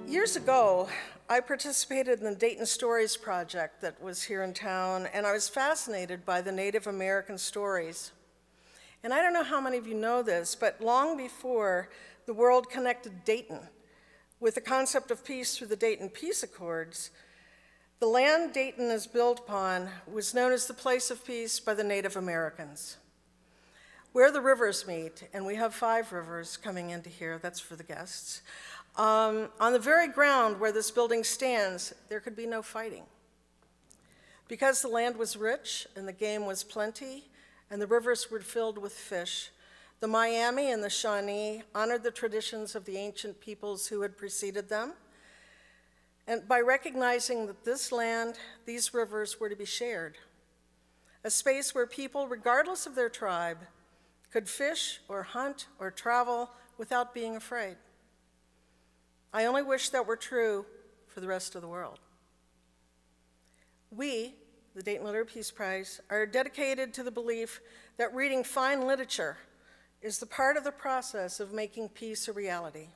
Years ago, I participated in the Dayton Stories project that was here in town, and I was fascinated by the Native American stories. And I don't know how many of you know this, but long before the world connected Dayton with the concept of peace through the Dayton Peace Accords, the land Dayton is built upon was known as the place of peace by the Native Americans. Where the rivers meet, and we have 5 rivers coming into here, that's for the guests, on the very ground where this building stands, there could be no fighting. Because the land was rich and the game was plenty and the rivers were filled with fish, the Miami and the Shawnee honored the traditions of the ancient peoples who had preceded them, and by recognizing that this land, these rivers were to be shared, a space where people, regardless of their tribe, could fish or hunt or travel without being afraid. I only wish that were true for the rest of the world. We, the Dayton Literary Peace Prize, are dedicated to the belief that reading fine literature is the part of the process of making peace a reality.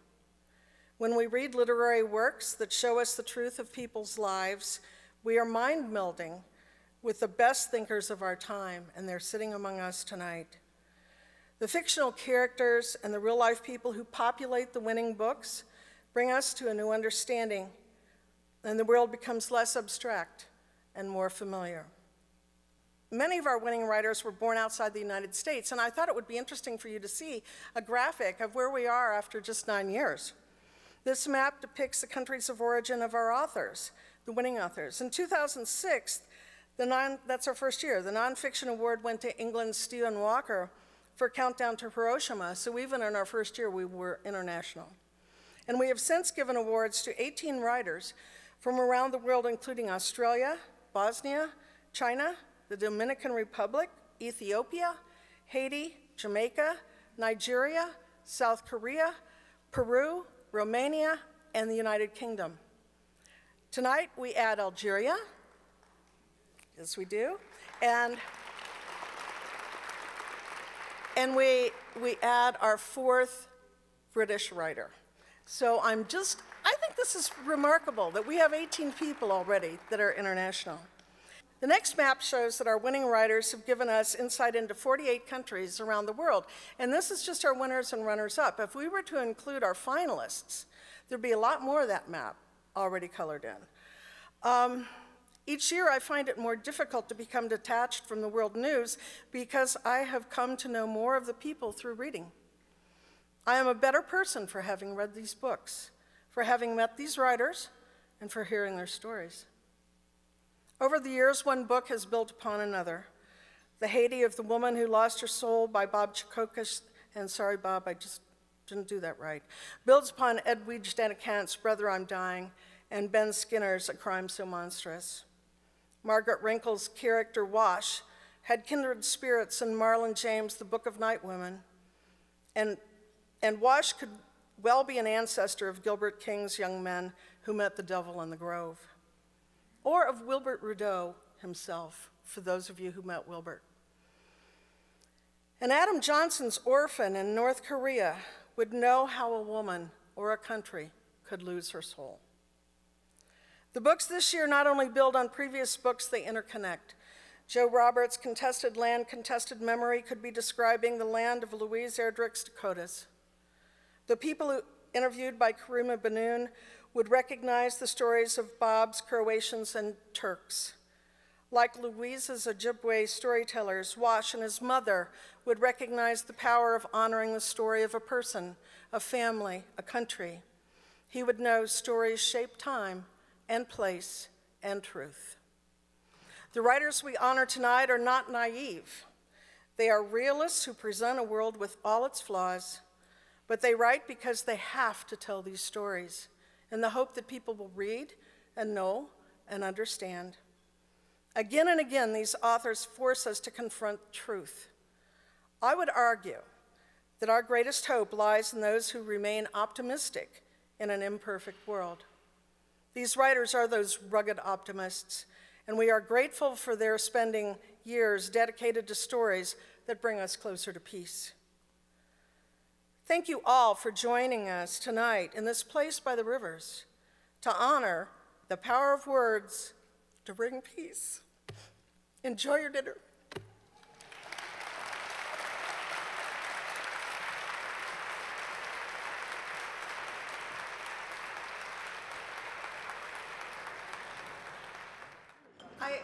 When we read literary works that show us the truth of people's lives, we are mind melding with the best thinkers of our time, and they're sitting among us tonight. The fictional characters and the real-life people who populate the winning books bring us to a new understanding, and the world becomes less abstract and more familiar. Many of our winning writers were born outside the United States, and I thought it would be interesting for you to see a graphic of where we are after just 9 years. This map depicts the countries of origin of our authors, the winning authors. In 2006, that's our first year, the Nonfiction Award went to England's Stephen Walker for Countdown to Hiroshima, so even in our first year, we were international. And we have since given awards to 18 writers from around the world, including Australia, Bosnia, China, the Dominican Republic, Ethiopia, Haiti, Jamaica, Nigeria, South Korea, Peru, Romania, and the United Kingdom. Tonight, we add Algeria. Yes, we do. And we add our 4th British writer. So I think this is remarkable that we have 18 people already that are international. The next map shows that our winning writers have given us insight into 48 countries around the world. And this is just our winners and runners-up. If we were to include our finalists, there'd be a lot more of that map already colored in. Each year, I find it more difficult to become detached from the world news because I have come to know more of the people through reading. I am a better person for having read these books, for having met these writers, and for hearing their stories. Over the years, one book has built upon another. The Haiti of the Woman Who Lost Her Soul by Bob Chakokis, and sorry, Bob, I just didn't do that right, builds upon Edwidge Denicant's Brother, I'm Dying, and Ben Skinner's A Crime So Monstrous. Margaret Wrinkle's character Wash had kindred spirits in Marlon James' The Book of Night Women, and Wash could well be an ancestor of Gilbert King's young men who met the devil in the grove, or of Wilbert Rudeau himself, for those of you who met Wilbert. And Adam Johnson's Orphan in North Korea would know how a woman or a country could lose her soul. The books this year not only build on previous books, they interconnect. Joe Roberts' Contested Land, Contested Memory could be describing the land of Louise Erdrich's Dakotas. The people interviewed by Karima Bennoune would recognize the stories of Bob's Croatians and Turks. Like Louise's Ojibwe storytellers, Wash and his mother would recognize the power of honoring the story of a person, a family, a country. He would know stories shape time and place and truth. The writers we honor tonight are not naive. They are realists who present a world with all its flaws, but they write because they have to tell these stories in the hope that people will read and know and understand. Again and again, these authors force us to confront truth. I would argue that our greatest hope lies in those who remain optimistic in an imperfect world. These writers are those rugged optimists, and we are grateful for their spending years dedicated to stories that bring us closer to peace. Thank you all for joining us tonight in this place by the rivers. to honor the power of words to bring peace. Enjoy your dinner.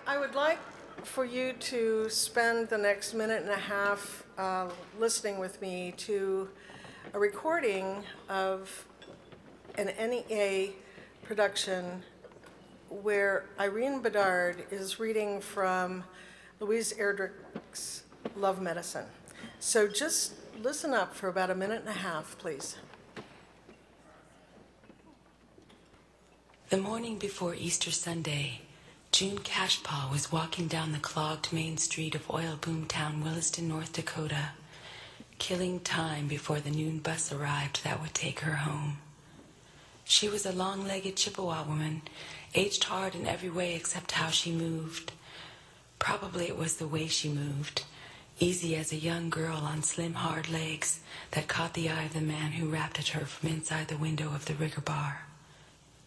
I would like for you to spend the next minute and a half listening with me to a recording of an NEA production where Irene Bedard is reading from Louise Erdrich's Love Medicine. So just listen up for about a minute and a half, please. The morning before Easter Sunday, June Cashpaw was walking down the clogged main street of oil boom town Williston, North Dakota, killing time before the noon bus arrived that would take her home. She was a long-legged Chippewa woman, aged hard in every way except how she moved. Probably it was the way she moved, easy as a young girl on slim, hard legs, that caught the eye of the man who rapped at her from inside the window of the Rigger Bar.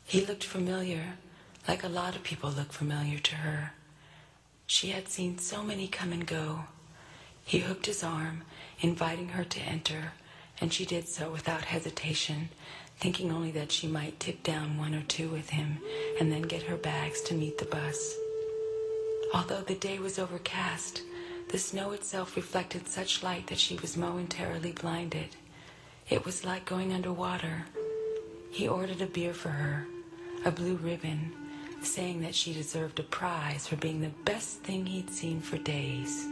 He looked familiar, like a lot of people look familiar to her. She had seen so many come and go. He hooked his arm, inviting her to enter, and she did so without hesitation, thinking only that she might tip down one or two with him and then get her bags to meet the bus. Although the day was overcast, the snow itself reflected such light that she was momentarily blinded. It was like going underwater. He ordered a beer for her, a blue ribbon, saying that she deserved a prize for being the best thing he'd seen for days.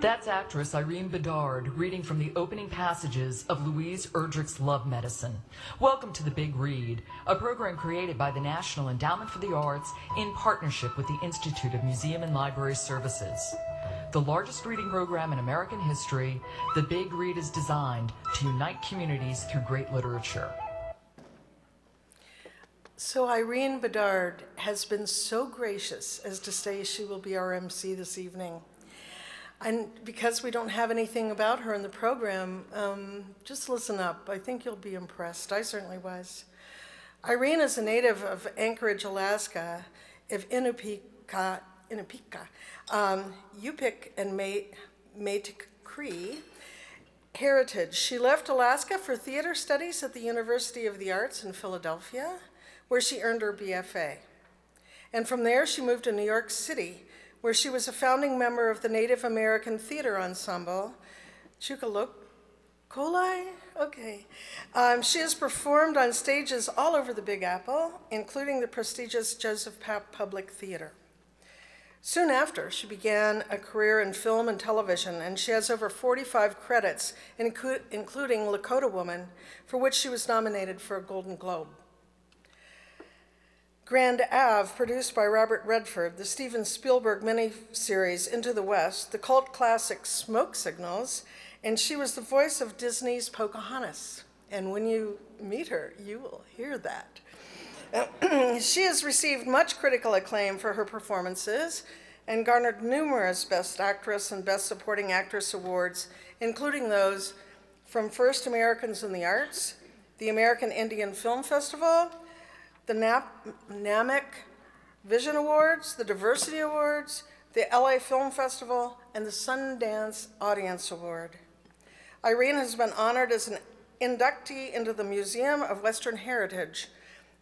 That's actress Irene Bedard reading from the opening passages of Louise Erdrich's Love Medicine. Welcome to The Big Read, a program created by the National Endowment for the Arts in partnership with the Institute of Museum and Library Services. The largest reading program in American history, The Big Read is designed to unite communities through great literature. So Irene Bedard has been so gracious as to say she will be our MC this evening. And because we don't have anything about her in the program, just listen up. I think you'll be impressed. I certainly was. Irene is a native of Anchorage, Alaska, of Inupiaq, Yupik and Métis Cree heritage. She left Alaska for theater studies at the University of the Arts in Philadelphia, where she earned her BFA. And from there, she moved to New York City, where she was a founding member of the Native American Theater Ensemble, Chukalokoli? Okay. She has performed on stages all over the Big Apple, including the prestigious Joseph Papp Public Theater. Soon after, she began a career in film and television, and she has over 45 credits, including Lakota Woman, for which she was nominated for a Golden Globe. Grand Ave, produced by Robert Redford, the Steven Spielberg miniseries Into the West, the cult classic Smoke Signals, and she was the voice of Disney's Pocahontas. And when you meet her, you will hear that. She has received much critical acclaim for her performances and garnered numerous Best Actress and Best Supporting Actress awards, including those from First Americans in the Arts, the American Indian Film Festival, the NAMIC Vision Awards, the Diversity Awards, the LA Film Festival, and the Sundance Audience Award. Irene has been honored as an inductee into the Museum of Western Heritage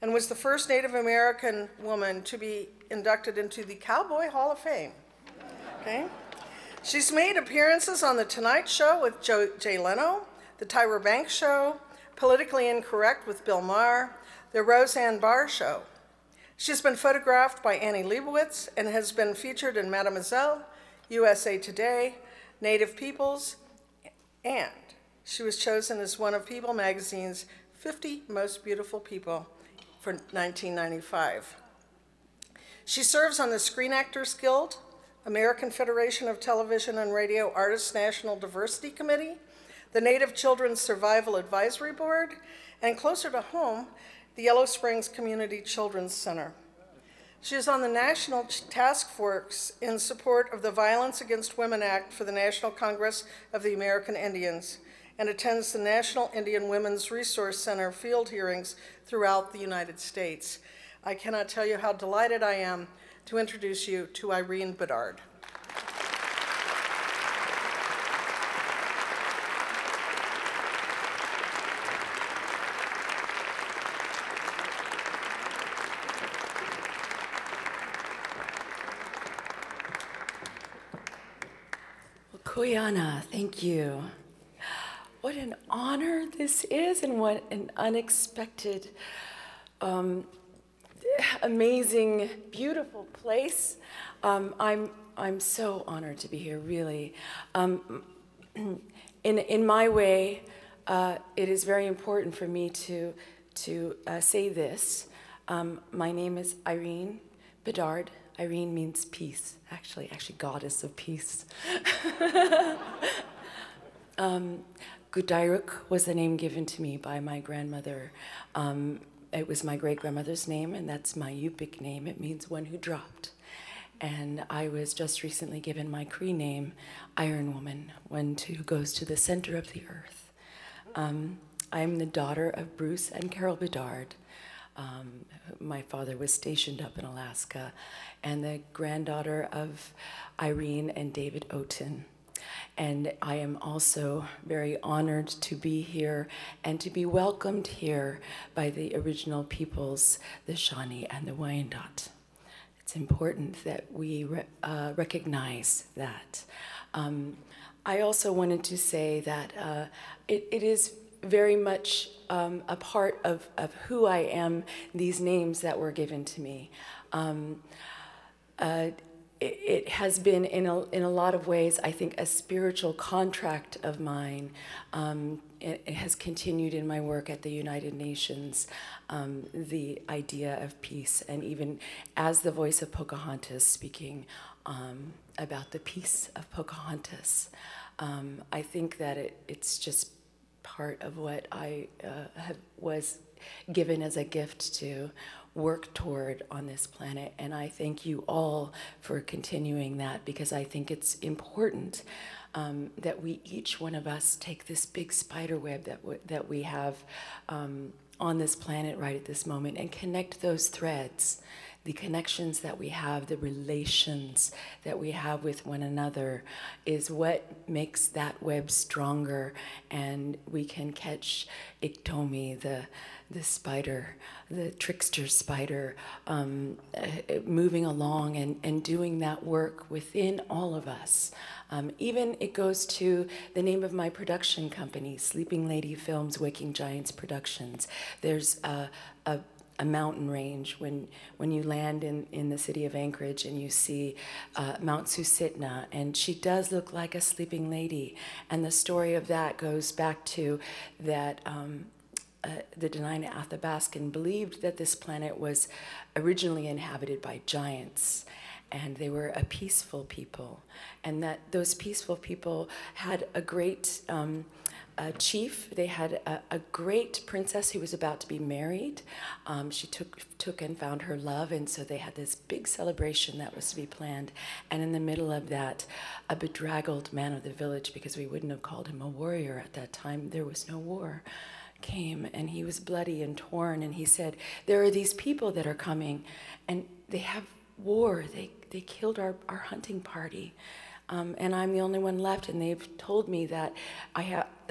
and was the first Native American woman to be inducted into the Cowboy Hall of Fame. Okay? She's made appearances on The Tonight Show with Jay Leno, The Tyra Banks Show, Politically Incorrect with Bill Maher, The Roseanne Barr Show. She's been photographed by Annie Leibovitz and has been featured in Mademoiselle, USA Today, Native Peoples, and she was chosen as one of People magazine's 50 Most Beautiful People for 1995. She serves on the Screen Actors Guild, American Federation of Television and Radio Artists National Diversity Committee, the Native Children's Survival Advisory Board, and closer to home, the Yellow Springs Community Children's Center. She is on the National Task Force in support of the Violence Against Women Act for the National Congress of the American Indians, and attends the National Indian Women's Resource Center field hearings throughout the United States. I cannot tell you how delighted I am to introduce you to Irene Bedard. Kuyana, thank you. What an honor this is, and what an unexpected, amazing, beautiful place. I'm so honored to be here, really. In my way, it is very important for me to say this. My name is Irene Bedard. Irene means peace, actually goddess of peace. Gudairuk was the name given to me by my grandmother. It was my great-grandmother's name, and that's my Yupik name. It means one who dropped. And I was just recently given my Cree name, Iron Woman, one who goes to the center of the earth. I'm the daughter of Bruce and Carol Bedard. My father was stationed up in Alaska, and the granddaughter of Irene and David Oten. And I am also very honored to be here and to be welcomed here by the original peoples, the Shawnee and the Wyandot. It's important that we recognize that. I also wanted to say that it is very much a part of who I am, these names that were given to me. It has been, in a lot of ways, I think, a spiritual contract of mine. It has continued in my work at the United Nations, the idea of peace, and even as the voice of Pocahontas speaking about the peace of Pocahontas. I think that it's just part of what I was given as a gift to work toward on this planet, and I thank you all for continuing that, because I think it's important that we, each one of us, take this big spider web that we have on this planet right at this moment and connect those threads, the connections that we have, the relations that we have with one another is what makes that web stronger, and we can catch Iktomi, the spider, the trickster spider, moving along and doing that work within all of us. Even it goes to the name of my production company, Sleeping Lady Films, Waking Giants Productions. There's a mountain range when you land in the city of Anchorage, and you see Mount Susitna, and she does look like a sleeping lady. And the story of that goes back to that the Dena'ina Athabaskan believed that this planet was originally inhabited by giants, and they were a peaceful people, and that those peaceful people had a great chief. They had a great princess who was about to be married. She took and found her love, and so they had this big celebration that was to be planned. And in the middle of that, a bedraggled man of the village, because we wouldn't have called him a warrior at that time, there was no war, came, and he was bloody and torn, and he said, there are these people that are coming, and they have war. They killed our hunting party. And I'm the only one left, and they've told me that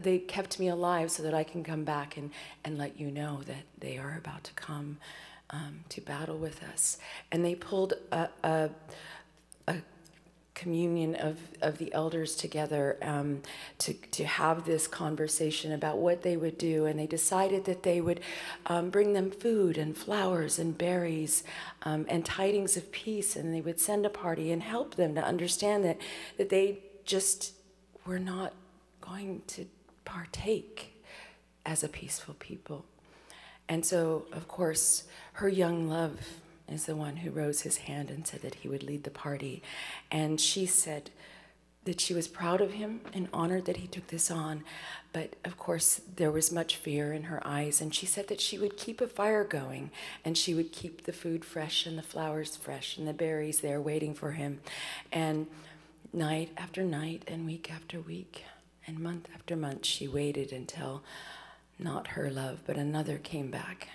they kept me alive so that I can come back and let you know that they are about to come to battle with us. And they pulled a communion of the elders together to have this conversation about what they would do, and they decided that they would bring them food and flowers and berries and tidings of peace, and they would send a party and help them to understand that they just were not going to partake as a peaceful people. And so, of course, her young love is the one who rose his hand and said that he would lead the party. And she said that she was proud of him and honored that he took this on. But of course, there was much fear in her eyes. And she said that she would keep a fire going, and she would keep the food fresh and the flowers fresh and the berries there waiting for him. And night after night and week after week And month after month, she waited until not her love, but another came back,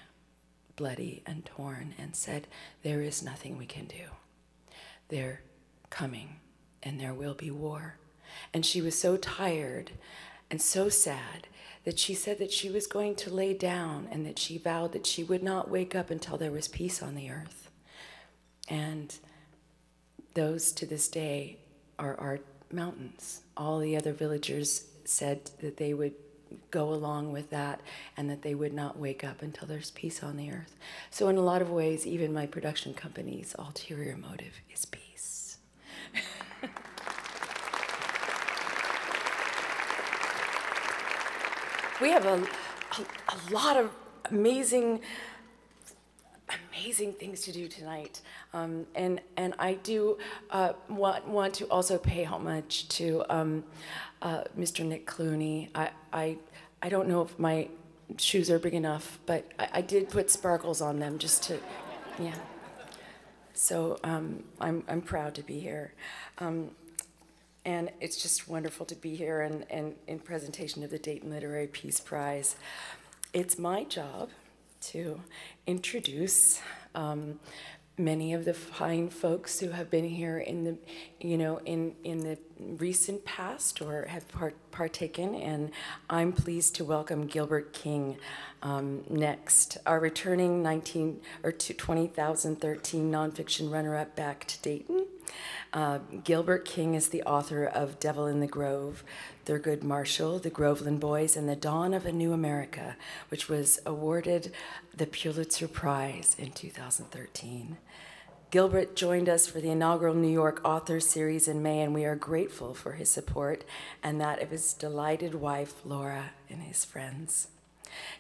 bloody and torn, and said, there is nothing we can do. They're coming, and there will be war. And she was so tired and so sad that she said that she was going to lay down and that she vowed that she would not wake up until there was peace on the earth. And those to this day are our mountains. All the other villagers said that they would go along with that and that they would not wake up until there's peace on the earth. So in a lot of ways, even my production company's ulterior motive is peace. We have a lot of amazing things to do tonight. And I do want to also pay homage to Mr. Nick Clooney. I don't know if my shoes are big enough, but I did put sparkles on them just to, yeah. So I'm proud to be here. And it's just wonderful to be here and in presentation of the Dayton Literary Peace Prize. It's my job to introduce many of the fine folks who have been here in the, in the recent past or have partaken, and I'm pleased to welcome Gilbert King next, our returning 2013 nonfiction runner-up back to Dayton. Gilbert King is the author of Devil in the Grove, Thurgood Marshall, The Groveland Boys, and The Dawn of a New America, which was awarded the Pulitzer Prize in 2013. Gilbert joined us for the inaugural New York Authors Series in May, and we are grateful for his support and that of his delighted wife, Laura, and his friends.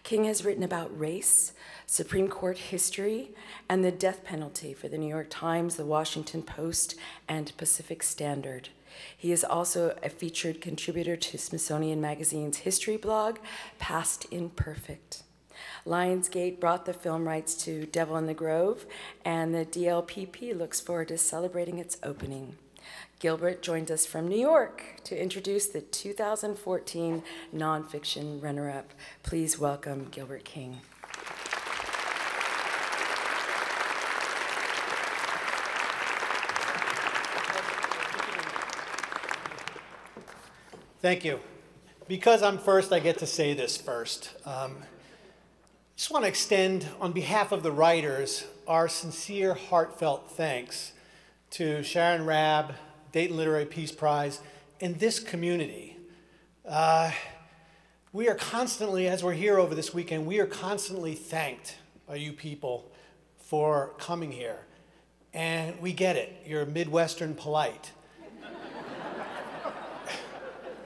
King has written about race, Supreme Court history, and the death penalty for the New York Times, the Washington Post, and Pacific Standard. He is also a featured contributor to Smithsonian Magazine's history blog, Past Imperfect. Lionsgate brought the film rights to Devil in the Grove, and the DLPP looks forward to celebrating its opening. Gilbert joined us from New York to introduce the 2014 nonfiction runner-up. Please welcome Gilbert King. Thank you. Because I'm first, I get to say this first. Just want to extend, on behalf of the writers, our sincere, heartfelt thanks to Sharon Rabb, Dayton Literary Peace Prize, and this community. We are constantly, as we're here over this weekend, we are constantly thanked by you people for coming here. And we get it. You're Midwestern polite.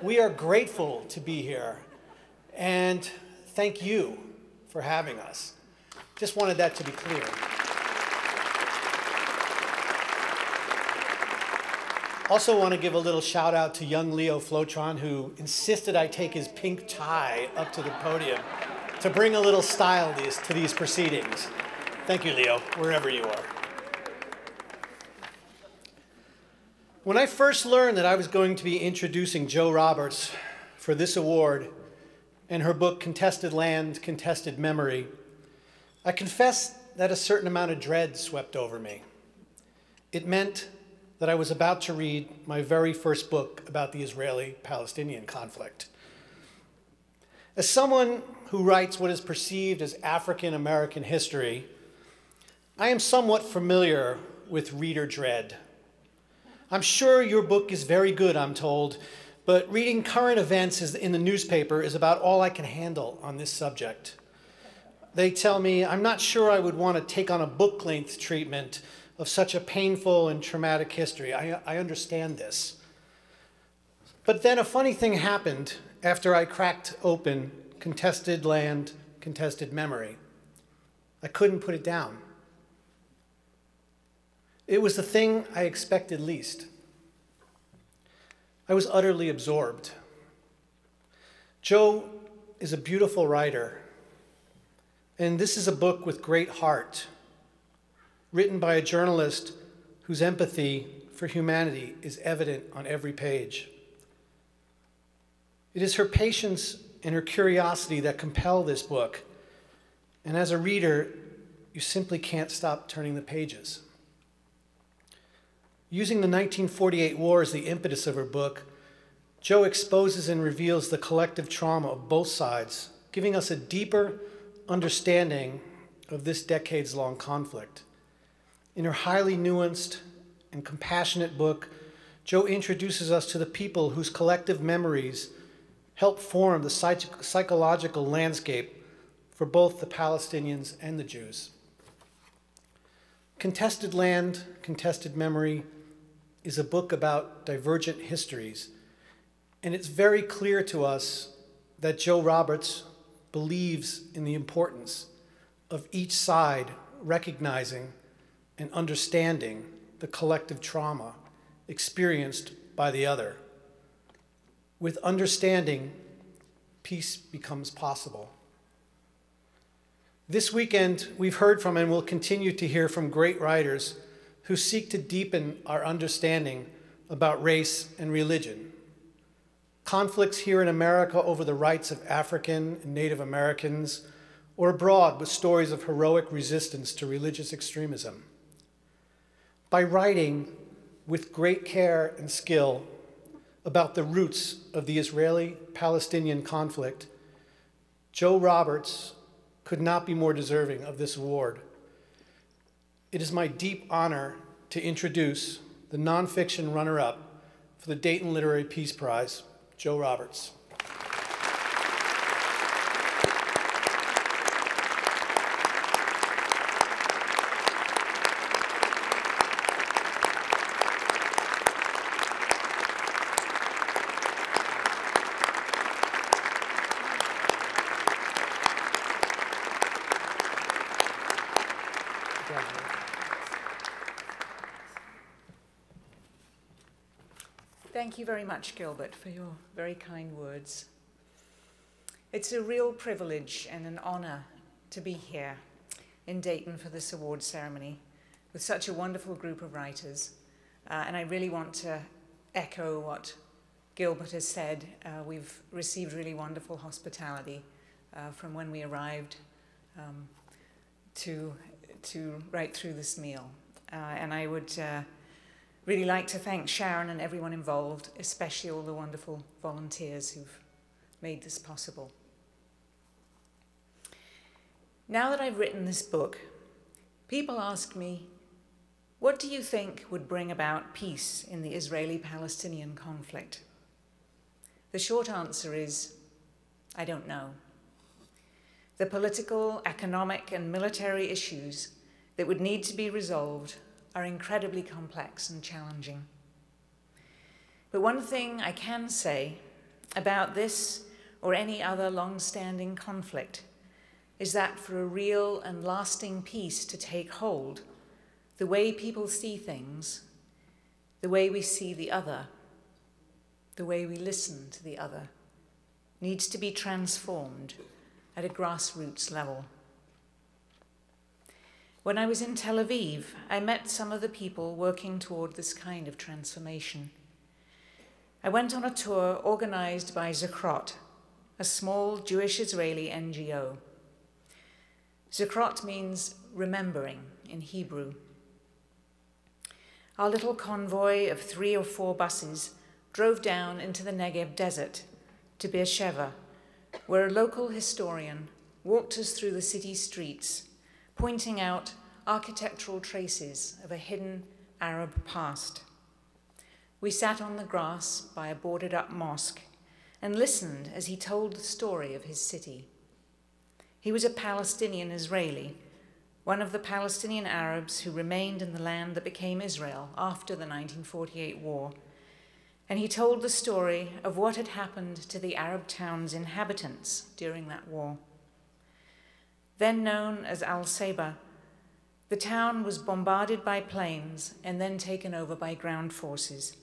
We are grateful to be here, and thank you for having us. Just wanted that to be clear. Also want to give a little shout out to young Leo Flotron, who insisted I take his pink tie up to the podium to bring a little style to these proceedings. Thank you, Leo, wherever you are. When I first learned that I was going to be introducing Jo Roberts for this award and her book Contested Land, Contested Memory, I confess that a certain amount of dread swept over me. It meant that I was about to read my very first book about the Israeli-Palestinian conflict. As someone who writes what is perceived as African-American history, I am somewhat familiar with reader dread. I'm sure your book is very good, I'm told, but reading current events in the newspaper is about all I can handle on this subject. They tell me I'm not sure I would want to take on a book-length treatment of such a painful and traumatic history. I understand this. But then a funny thing happened after I cracked open Contested Land, Contested Memory. I couldn't put it down. It was the thing I expected least. I was utterly absorbed. Jo is a beautiful writer, and this is a book with great heart, written by a journalist whose empathy for humanity is evident on every page. It is her patience and her curiosity that compel this book, and as a reader, you simply can't stop turning the pages. Using the 1948 war as the impetus of her book, Jo exposes and reveals the collective trauma of both sides, giving us a deeper understanding of this decades-long conflict. In her highly nuanced and compassionate book, Jo introduces us to the people whose collective memories help form the psychological landscape for both the Palestinians and the Jews. Contested Land, Contested Memory is a book about divergent histories, and it's very clear to us that Jo Roberts believes in the importance of each side recognizing and understanding the collective trauma experienced by the other. With understanding, peace becomes possible. This weekend, we've heard from and will continue to hear from great writers who seek to deepen our understanding about race and religion. Conflicts here in America over the rights of African and Native Americans, or abroad with stories of heroic resistance to religious extremism. By writing with great care and skill about the roots of the Israeli-Palestinian conflict, Jo Roberts could not be more deserving of this award. It is my deep honor to introduce the nonfiction runner-up for the Dayton Literary Peace Prize, Jo Roberts. Thank you very much, Gilbert, for your very kind words. It's a real privilege and an honor to be here in Dayton for this award ceremony with such a wonderful group of writers. And I really want to echo what Gilbert has said. We've received really wonderful hospitality from when we arrived to right through this meal. And I would really like to thank Sharon and everyone involved, especially all the wonderful volunteers who've made this possible. Now that I've written this book, people ask me, what do you think would bring about peace in the Israeli-Palestinian conflict? The short answer is, I don't know. The political, economic, and military issues that would need to be resolved are incredibly complex and challenging. But one thing I can say about this or any other long-standing conflict is that for a real and lasting peace to take hold, the way people see things, the way we see the other, the way we listen to the other, needs to be transformed at a grassroots level. When I was in Tel Aviv, I met some of the people working toward this kind of transformation. I went on a tour organized by Zekrot, a small Jewish-Israeli NGO. Zekrot means remembering in Hebrew. Our little convoy of 3 or 4 buses drove down into the Negev desert to Beersheba, where a local historian walked us through the city streets, pointing out architectural traces of a hidden Arab past. We sat on the grass by a boarded-up mosque and listened as he told the story of his city. He was a Palestinian Israeli, one of the Palestinian Arabs who remained in the land that became Israel after the 1948 war, and he told the story of what had happened to the Arab town's inhabitants during that war. Then known as Al-Saba, the town was bombarded by planes and then taken over by ground forces.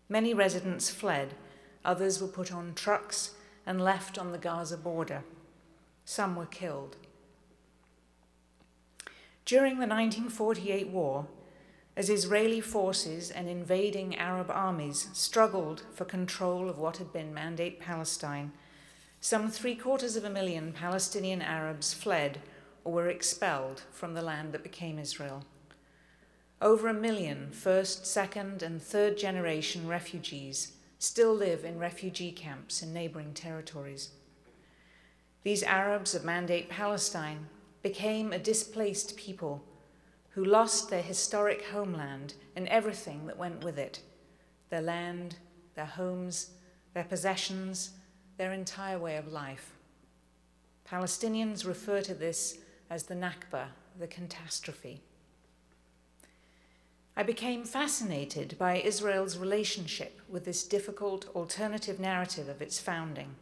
Many residents fled, others were put on trucks and left on the Gaza border. Some were killed. During the 1948 war, as Israeli forces and invading Arab armies struggled for control of what had been Mandate Palestine, some 750,000 Palestinian Arabs fled or were expelled from the land that became Israel. Over 1 million first, second, and third generation refugees still live in refugee camps in neighboring territories. These Arabs of Mandate Palestine became a displaced people who lost their historic homeland and everything that went with it, their land, their homes, their possessions, their entire way of life. Palestinians refer to this as the Nakba, the catastrophe. I became fascinated by Israel's relationship with this difficult alternative narrative of its founding.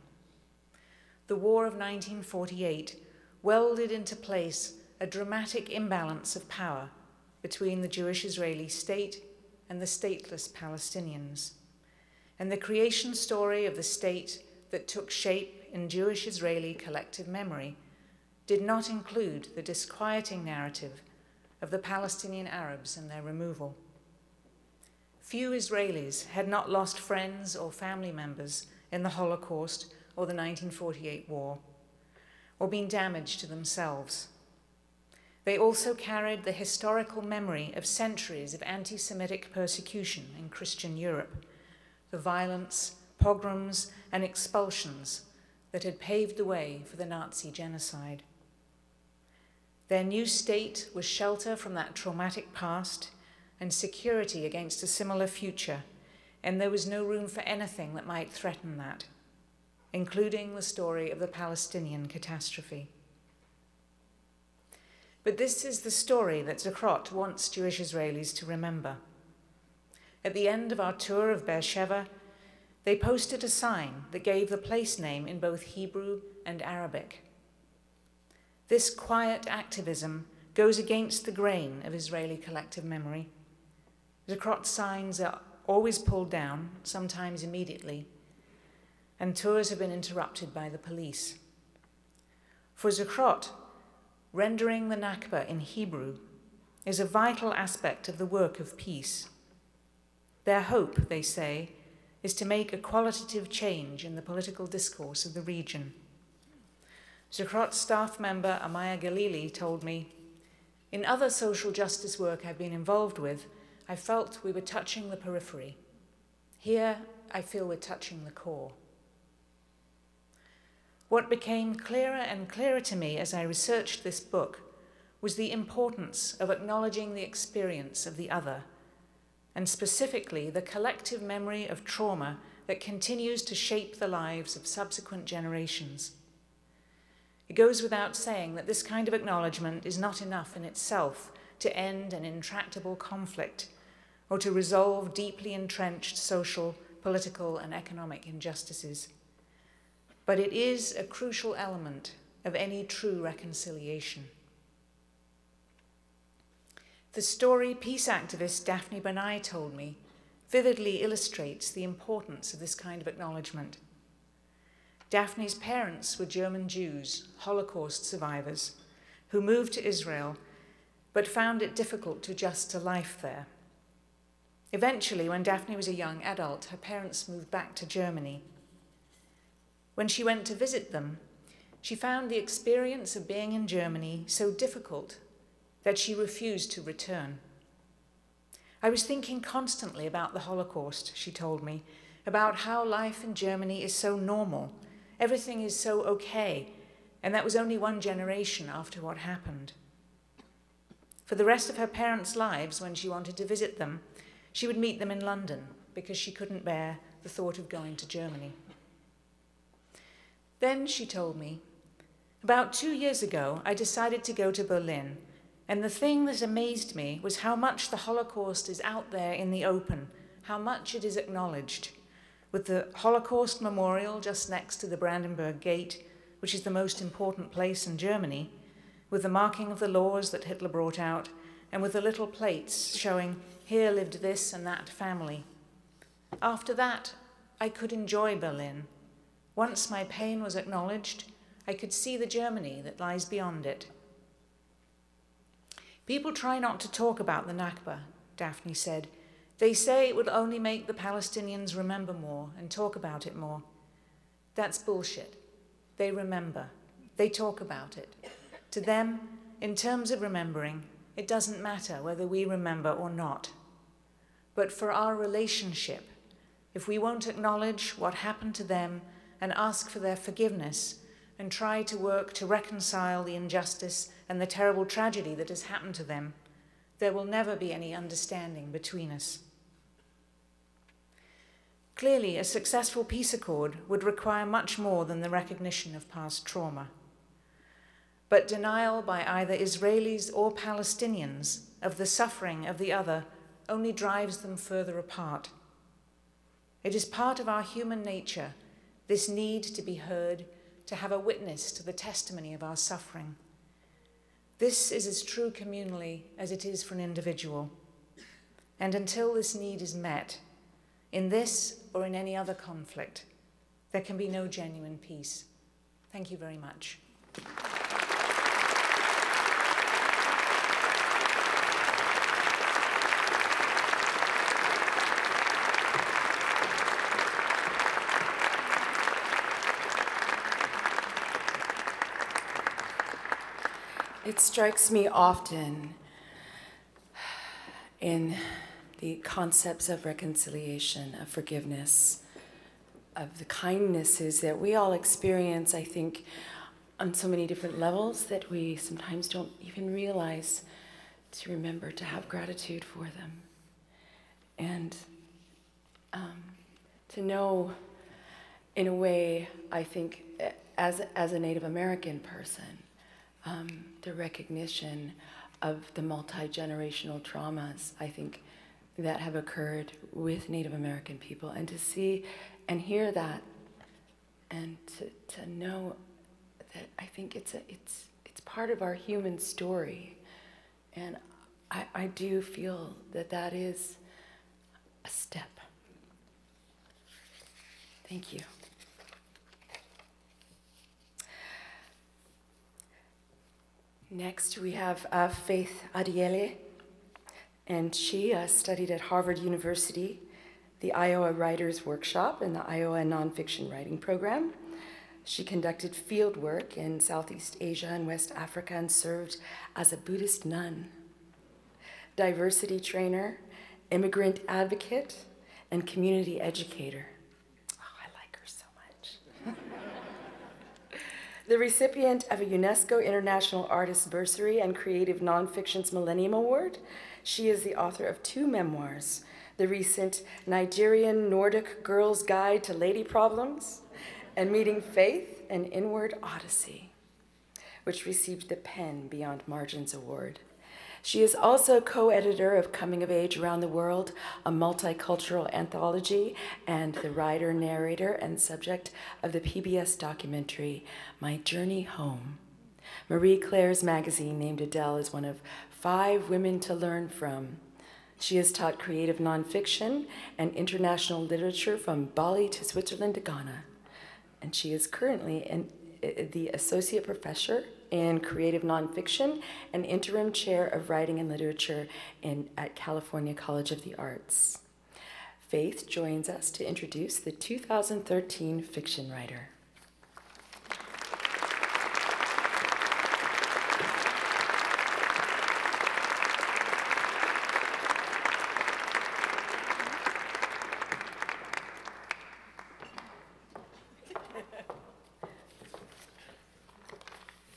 The War of 1948 welded into place a dramatic imbalance of power between the Jewish-Israeli state and the stateless Palestinians. And the creation story of the state that took shape in Jewish-Israeli collective memory did not include the disquieting narrative of the Palestinian Arabs and their removal. Few Israelis had not lost friends or family members in the Holocaust or the 1948 war, or been damaged to themselves. They also carried the historical memory of centuries of anti-Semitic persecution in Christian Europe, the violence, pogroms, and expulsions that had paved the way for the Nazi genocide. Their new state was shelter from that traumatic past and security against a similar future, and there was no room for anything that might threaten that, including the story of the Palestinian catastrophe. But this is the story that Zucrot wants Jewish Israelis to remember. At the end of our tour of Beersheba, they posted a sign that gave the place name in both Hebrew and Arabic. This quiet activism goes against the grain of Israeli collective memory. Zucrot signs are always pulled down, sometimes immediately, and tours have been interrupted by the police. For Zucrot, rendering the Nakba in Hebrew is a vital aspect of the work of peace. Their hope, they say, is to make a qualitative change in the political discourse of the region. Zucrot staff member Amaya Galili told me, "In other social justice work I've been involved with, I felt we were touching the periphery. Here, I feel we're touching the core." What became clearer and clearer to me as I researched this book was the importance of acknowledging the experience of the other, and specifically the collective memory of trauma that continues to shape the lives of subsequent generations. It goes without saying that this kind of acknowledgement is not enough in itself to end an intractable conflict or to resolve deeply entrenched social, political, and economic injustices. But it is a crucial element of any true reconciliation. The story peace activist Daphne Bennoune told me vividly illustrates the importance of this kind of acknowledgement. Daphne's parents were German Jews, Holocaust survivors, who moved to Israel but found it difficult to adjust to life there. Eventually, when Daphne was a young adult, her parents moved back to Germany. When she went to visit them, she found the experience of being in Germany so difficult that she refused to return. "I was thinking constantly about the Holocaust," she told me, "about how life in Germany is so normal, everything is so okay, and that was only one generation after what happened." For the rest of her parents' lives, when she wanted to visit them, she would meet them in London because she couldn't bear the thought of going to Germany. Then, she told me, "About 2 years ago, I decided to go to Berlin, and the thing that amazed me was how much the Holocaust is out there in the open, how much it is acknowledged, with the Holocaust Memorial just next to the Brandenburg Gate, which is the most important place in Germany, with the marking of the laws that Hitler brought out, and with the little plates showing, 'Here lived this and that family.' After that, I could enjoy Berlin. Once my pain was acknowledged, I could see the Germany that lies beyond it." People try not to talk about the Nakba, Daphne said. They say it will only make the Palestinians remember more and talk about it more. That's bullshit. They remember. They talk about it. To them, in terms of remembering, it doesn't matter whether we remember or not. But for our relationship, if we won't acknowledge what happened to them and ask for their forgiveness and try to work to reconcile the injustice and the terrible tragedy that has happened to them, there will never be any understanding between us. Clearly, a successful peace accord would require much more than the recognition of past trauma. But denial by either Israelis or Palestinians of the suffering of the other only drives them further apart. It is part of our human nature, this need to be heard, to have a witness to the testimony of our suffering. This is as true communally as it is for an individual. And until this need is met, in this or in any other conflict, there can be no genuine peace. Thank you very much. It strikes me often in the concepts of reconciliation, of forgiveness, of the kindnesses that we all experience, I think, on so many different levels that we sometimes don't even realize to remember to have gratitude for them. And to know, in a way, I think, as a Native American person, the recognition of the multi-generational traumas, I think, that have occurred with Native American people, and to see and hear that, and to know that I think it's part of our human story, and I do feel that that is a step. Thank you. Next, we have Faith Adiele, and she studied at Harvard University, the Iowa Writers Workshop, and the Iowa Nonfiction Writing Program. She conducted field work in Southeast Asia and West Africa and served as a Buddhist nun, diversity trainer, immigrant advocate, and community educator. Oh, I like her so much. The recipient of a UNESCO International Artist Bursary and Creative Nonfiction's Millennium Award, she is the author of 2 memoirs, the recent Nigerian Nordic Girl's Guide to Lady Problems and Meeting Faith, an Inward Odyssey, which received the PEN Beyond Margins Award. She is also co-editor of Coming of Age Around the World, a multicultural anthology, and the writer, narrator, and subject of the PBS documentary, My Journey Home. Marie Claire's magazine named Adiele as one of 5 women to learn from. She has taught creative nonfiction and international literature from Bali to Switzerland to Ghana. And she is currently the associate professor in creative nonfiction and interim chair of writing and literature at California College of the Arts. Faith joins us to introduce the 2013 fiction writer.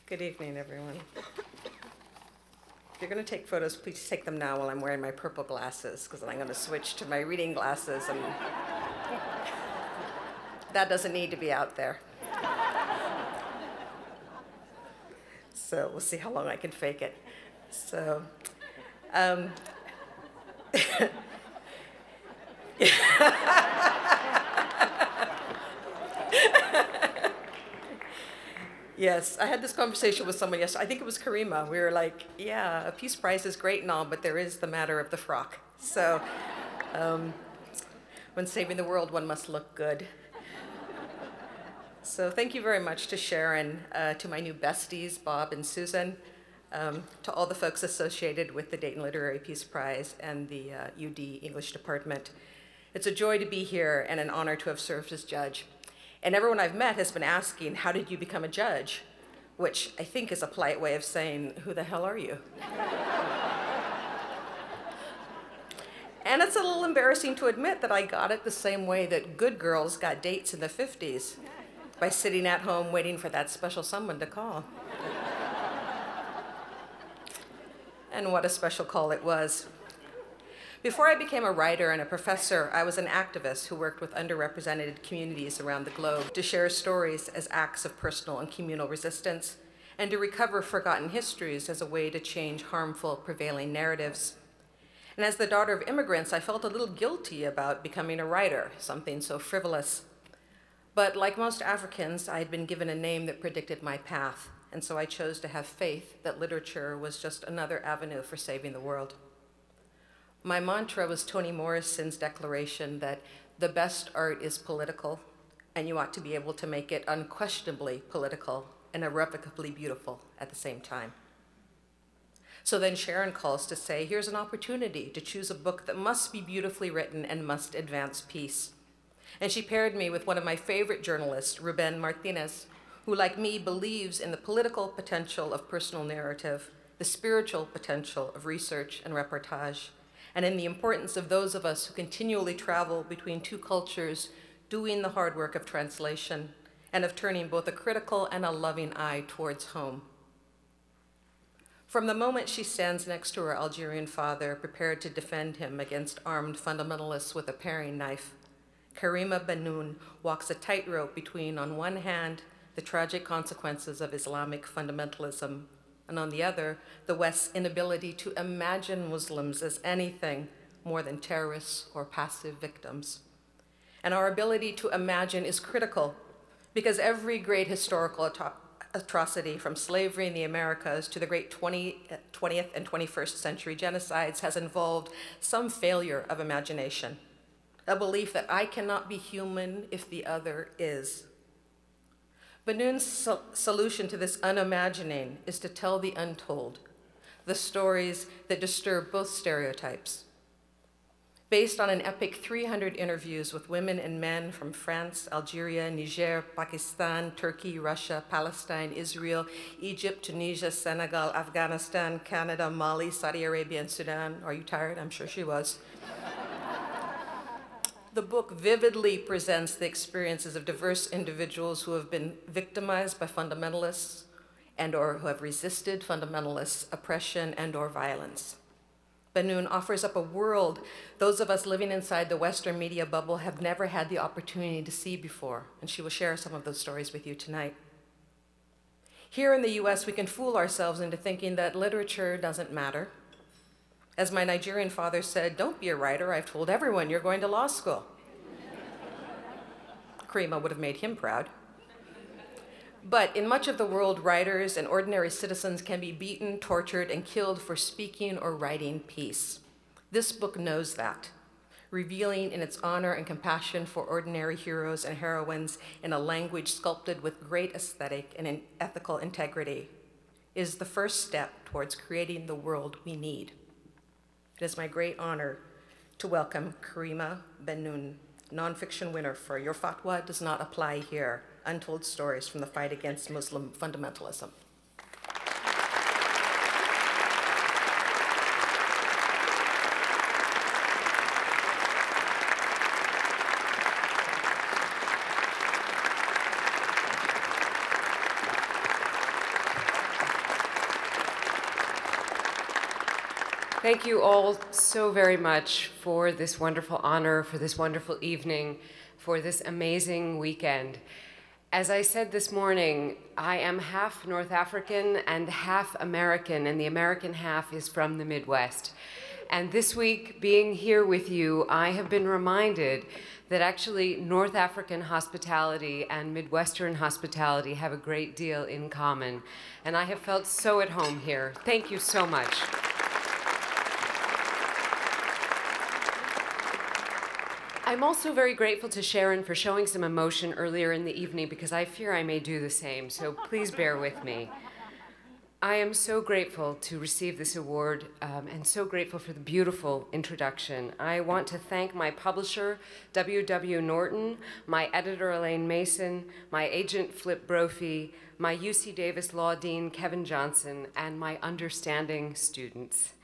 Good evening, everyone. If you're going to take photos, please take them now while I'm wearing my purple glasses, because then I'm going to switch to my reading glasses, and that doesn't need to be out there. So we'll see how long I can fake it. So, yes, I had this conversation with someone yesterday. I think it was Karima. We were like, yeah, a Peace Prize is great and all, but there is the matter of the frock. So when saving the world, one must look good. So thank you very much to Sharon, to my new besties, Bob and Susan. to all the folks associated with the Dayton Literary Peace Prize and the UD English Department. It's a joy to be here and an honor to have served as judge. And everyone I've met has been asking, how did you become a judge? Which I think is a polite way of saying, who the hell are you? And it's a little embarrassing to admit that I got it the same way that good girls got dates in the 50s, by sitting at home waiting for that special someone to call. And what a special call it was. Before I became a writer and a professor, I was an activist who worked with underrepresented communities around the globe to share stories as acts of personal and communal resistance, and to recover forgotten histories as a way to change harmful prevailing narratives. And as the daughter of immigrants, I felt a little guilty about becoming a writer, something so frivolous. But like most Africans, I had been given a name that predicted my path, and so I chose to have faith that literature was just another avenue for saving the world. My mantra was Toni Morrison's declaration that the best art is political, and you ought to be able to make it unquestionably political and irrevocably beautiful at the same time. So then Sharon calls to say, here's an opportunity to choose a book that must be beautifully written and must advance peace. And she paired me with one of my favorite journalists, Ruben Martinez, who, like me, believes in the political potential of personal narrative, the spiritual potential of research and reportage, and in the importance of those of us who continually travel between two cultures, doing the hard work of translation, and of turning both a critical and a loving eye towards home. From the moment she stands next to her Algerian father, prepared to defend him against armed fundamentalists with a paring knife, Karima Bennoune walks a tightrope between, on one hand, the tragic consequences of Islamic fundamentalism, and on the other, the West's inability to imagine Muslims as anything more than terrorists or passive victims. And our ability to imagine is critical, because every great historical atrocity, from slavery in the Americas to the great 20th and 21st century genocides, has involved some failure of imagination, a belief that I cannot be human if the other is. Bennoune's solution to this unimagining is to tell the untold, the stories that disturb both stereotypes. Based on an epic 300 interviews with women and men from France, Algeria, Niger, Pakistan, Turkey, Russia, Palestine, Israel, Egypt, Tunisia, Senegal, Afghanistan, Canada, Mali, Saudi Arabia, and Sudan. Are you tired? I'm sure she was. The book vividly presents the experiences of diverse individuals who have been victimized by fundamentalists and/or who have resisted fundamentalists' oppression and/or violence. Bennoune offers up a world those of us living inside the Western media bubble have never had the opportunity to see before, and she will share some of those stories with you tonight. Here in the US, we can fool ourselves into thinking that literature doesn't matter. As my Nigerian father said, don't be a writer, I've told everyone you're going to law school. Karima would have made him proud. But in much of the world, writers and ordinary citizens can be beaten, tortured, and killed for speaking or writing peace. This book knows that, revealing in its honor and compassion for ordinary heroes and heroines in a language sculpted with great aesthetic and ethical integrity, is the first step towards creating the world we need. It is my great honor to welcome Karima Bennoune, Nonfiction Winner for Your Fatwa Does Not Apply Here, Untold Stories from the Fight Against Muslim Fundamentalism. Thank you all so very much for this wonderful honor, for this wonderful evening, for this amazing weekend. As I said this morning, I am half North African and half American, and the American half is from the Midwest. And this week, being here with you, I have been reminded that actually North African hospitality and Midwestern hospitality have a great deal in common. And I have felt so at home here. Thank you so much. I'm also very grateful to Sharon for showing some emotion earlier in the evening, because I fear I may do the same, so please bear with me. I am so grateful to receive this award and so grateful for the beautiful introduction. I want to thank my publisher, W.W. Norton, my editor, Elaine Mason, my agent, Flip Brophy, my UC Davis Law Dean, Kevin Johnson, and my understanding students.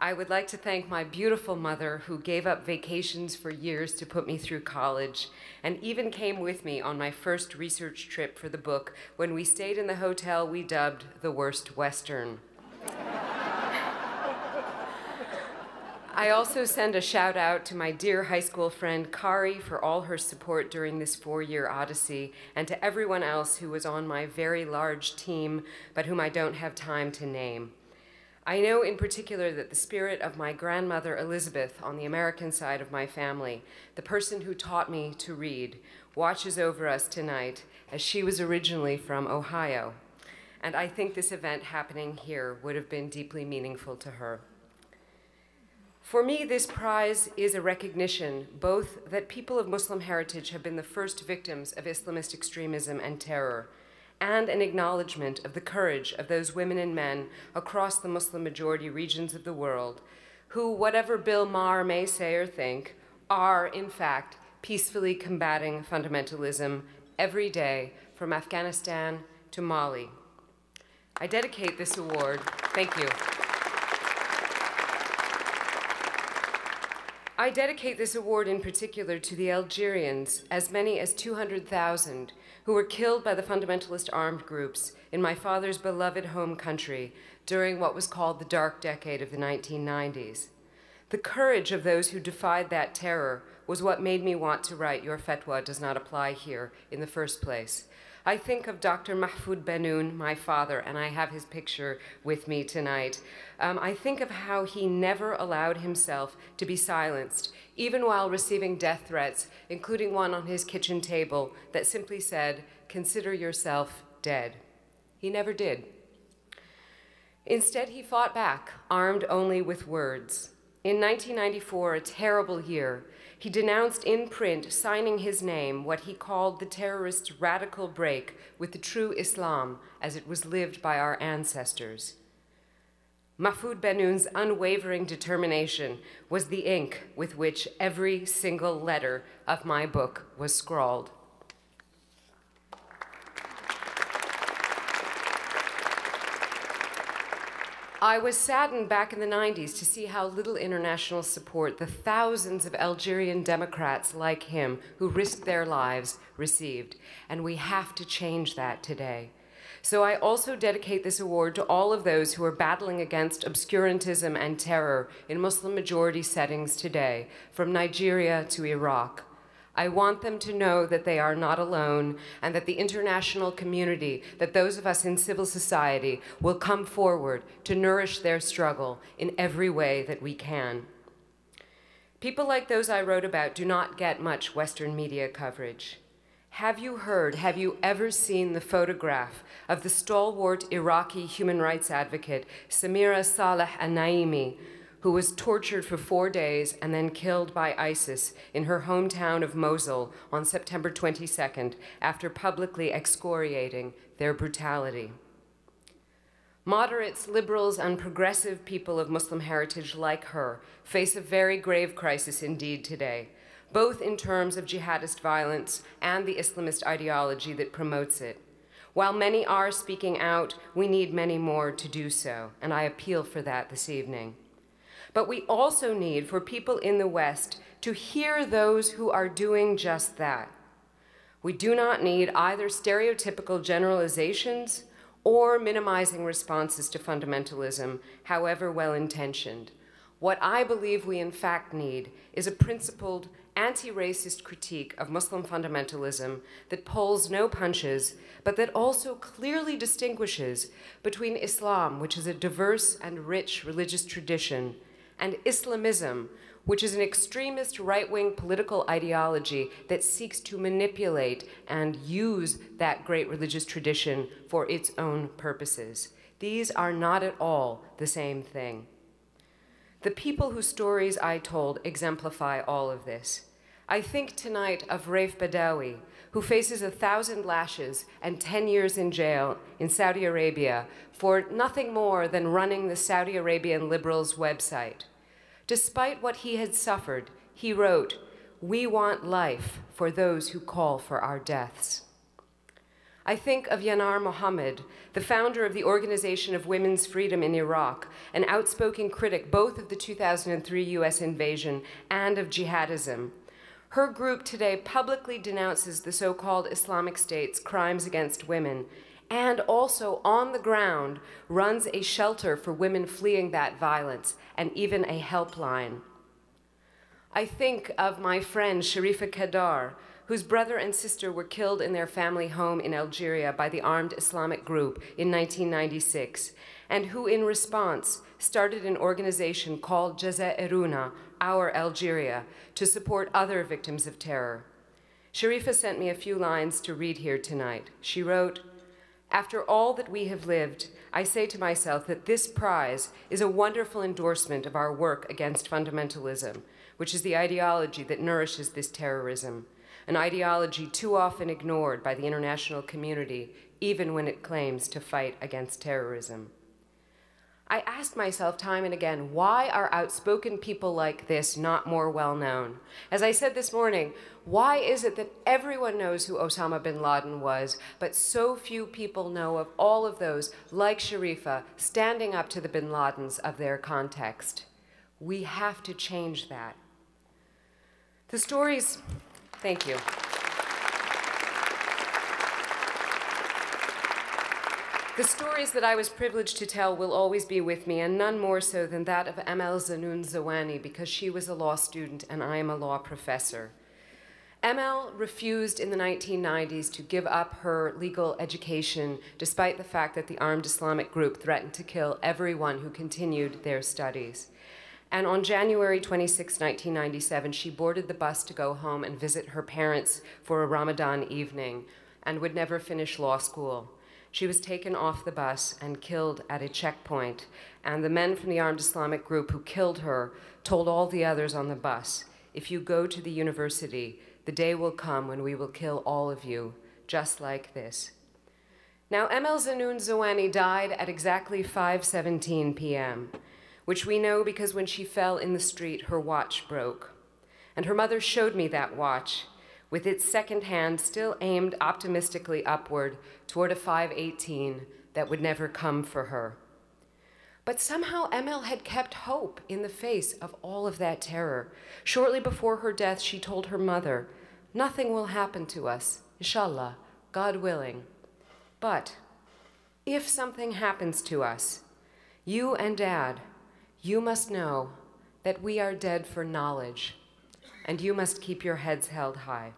I would like to thank my beautiful mother, who gave up vacations for years to put me through college and even came with me on my first research trip for the book when we stayed in the hotel we dubbed the Worst Western. I also send a shout out to my dear high school friend Kari for all her support during this 4-year odyssey, and to everyone else who was on my very large team, but whom I don't have time to name. I know in particular that the spirit of my grandmother Elizabeth on the American side of my family, the person who taught me to read, watches over us tonight, as she was originally from Ohio. And I think this event happening here would have been deeply meaningful to her. For me, this prize is a recognition both that people of Muslim heritage have been the first victims of Islamist extremism and terror, and an acknowledgement of the courage of those women and men across the Muslim-majority regions of the world who, whatever Bill Maher may say or think, are, in fact, peacefully combating fundamentalism every day from Afghanistan to Mali. I dedicate this award, thank you. I dedicate this award in particular to the Algerians, as many as 200,000, who were killed by the fundamentalist armed groups in my father's beloved home country during what was called the dark decade of the 1990s. The courage of those who defied that terror was what made me want to write Your Fatwa Does Not Apply Here in the first place. I think of Dr. Mahfoud Bennoune, my father, and I have his picture with me tonight. I think of how he never allowed himself to be silenced, even while receiving death threats, including one on his kitchen table that simply said, "Consider yourself dead." He never did. Instead, he fought back, armed only with words. In 1994, a terrible year, he denounced in print, signing his name, what he called the terrorists' radical break with the true Islam as it was lived by our ancestors. Mahfoud Bennoune's unwavering determination was the ink with which every single letter of my book was scrawled. I was saddened back in the 90s to see how little international support the thousands of Algerian Democrats like him who risked their lives received, and we have to change that today. So I also dedicate this award to all of those who are battling against obscurantism and terror in Muslim-majority settings today, from Nigeria to Iraq. I want them to know that they are not alone and that the international community, that those of us in civil society will come forward to nourish their struggle in every way that we can. People like those I wrote about do not get much Western media coverage. Have you heard, have you ever seen the photograph of the stalwart Iraqi human rights advocate Samira Saleh An-Naimi, who was tortured for 4 days and then killed by ISIS in her hometown of Mosul on September 22nd after publicly excoriating their brutality? Moderates, liberals, and progressive people of Muslim heritage like her face a very grave crisis indeed today, both in terms of jihadist violence and the Islamist ideology that promotes it. While many are speaking out, we need many more to do so, and I appeal for that this evening. But we also need for people in the West to hear those who are doing just that. We do not need either stereotypical generalizations or minimizing responses to fundamentalism, however well-intentioned. What I believe we in fact need is a principled, anti-racist critique of Muslim fundamentalism that pulls no punches, but that also clearly distinguishes between Islam, which is a diverse and rich religious tradition, and Islamism, which is an extremist right-wing political ideology that seeks to manipulate and use that great religious tradition for its own purposes. These are not at all the same thing. The people whose stories I told exemplify all of this. I think tonight of Raif Badawi, who faces 1,000 lashes and 10 years in jail in Saudi Arabia for nothing more than running the Saudi Arabian liberals' website. Despite what he had suffered, he wrote, "We want life for those who call for our deaths." I think of Yanar Mohammed, the founder of the Organization of Women's Freedom in Iraq, an outspoken critic both of the 2003 US invasion and of jihadism. Her group today publicly denounces the so-called Islamic State's crimes against women, and also on the ground runs a shelter for women fleeing that violence, and even a helpline. I think of my friend Sharifa Kadar, whose brother and sister were killed in their family home in Algeria by the armed Islamic group in 1996, and who in response started an organization called Jazairuna, Our Algeria, to support other victims of terror. Sharifa sent me a few lines to read here tonight. She wrote, "After all that we have lived, I say to myself that this prize is a wonderful endorsement of our work against fundamentalism, which is the ideology that nourishes this terrorism, an ideology too often ignored by the international community, even when it claims to fight against terrorism." I asked myself time and again, why are outspoken people like this not more well known? As I said this morning, why is it that everyone knows who Osama bin Laden was, but so few people know of all of those, like Sharifa, standing up to the bin Ladens of their context? We have to change that. The stories, thank you. The stories that I was privileged to tell will always be with me, and none more so than that of Emel Zanoun Zawani, because she was a law student and I am a law professor. Emel refused in the 1990s to give up her legal education, despite the fact that the armed Islamic group threatened to kill everyone who continued their studies. And on January 26, 1997, she boarded the bus to go home and visit her parents for a Ramadan evening, and would never finish law school. She was taken off the bus and killed at a checkpoint, and the men from the armed Islamic group who killed her told all the others on the bus, "If you go to the university, the day will come when we will kill all of you, just like this." Now, Emel Zanoun Zawani died at exactly 5:17 p.m., which we know because when she fell in the street, her watch broke. And her mother showed me that watch, with its second hand still aimed optimistically upward toward a 5:18 that would never come for her. But somehow Emel had kept hope in the face of all of that terror. Shortly before her death, she told her mother, "Nothing will happen to us, inshallah, God willing. But if something happens to us, you and Dad, you must know that we are dead for knowledge, and you must keep your heads held high."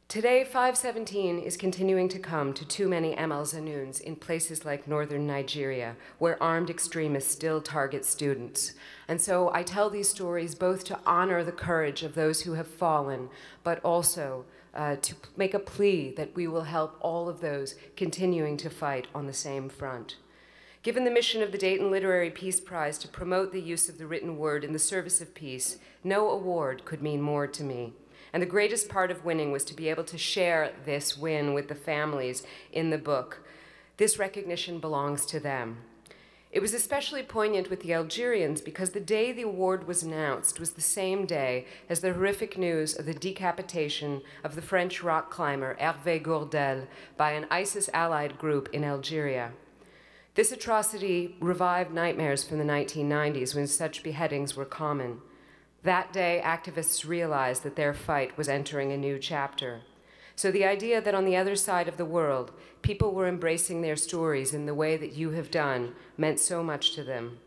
Today, 517 is continuing to come to too many Emel Zanouns in places like northern Nigeria, where armed extremists still target students. And so I tell these stories both to honor the courage of those who have fallen, but also to make a plea that we will help all of those continuing to fight on the same front. Given the mission of the Dayton Literary Peace Prize to promote the use of the written word in the service of peace, no award could mean more to me. And the greatest part of winning was to be able to share this win with the families in the book. This recognition belongs to them. It was especially poignant with the Algerians because the day the award was announced was the same day as the horrific news of the decapitation of the French rock climber Hervé Gourdel by an ISIS-allied group in Algeria. This atrocity revived nightmares from the 1990s when such beheadings were common. That day, activists realized that their fight was entering a new chapter. So the idea that on the other side of the world, people were embracing their stories in the way that you have done meant so much to them.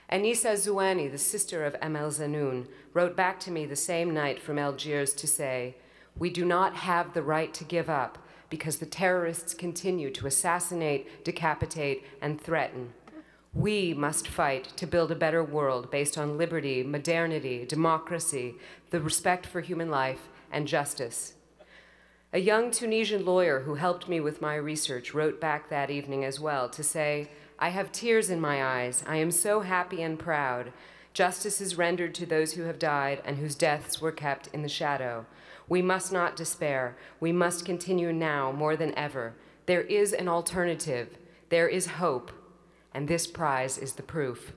Anissa Zouani, the sister of Emel Zanoun, wrote back to me the same night from Algiers to say, "We do not have the right to give up because the terrorists continue to assassinate, decapitate, and threaten. We must fight to build a better world based on liberty, modernity, democracy, the respect for human life, and justice." A young Tunisian lawyer who helped me with my research wrote back that evening as well to say, "I have tears in my eyes. I am so happy and proud Justice is rendered to those who have died and whose deaths were kept in the shadow. We must not despair. We must continue now more than ever. There is an alternative. There is hope. And this prize is the proof.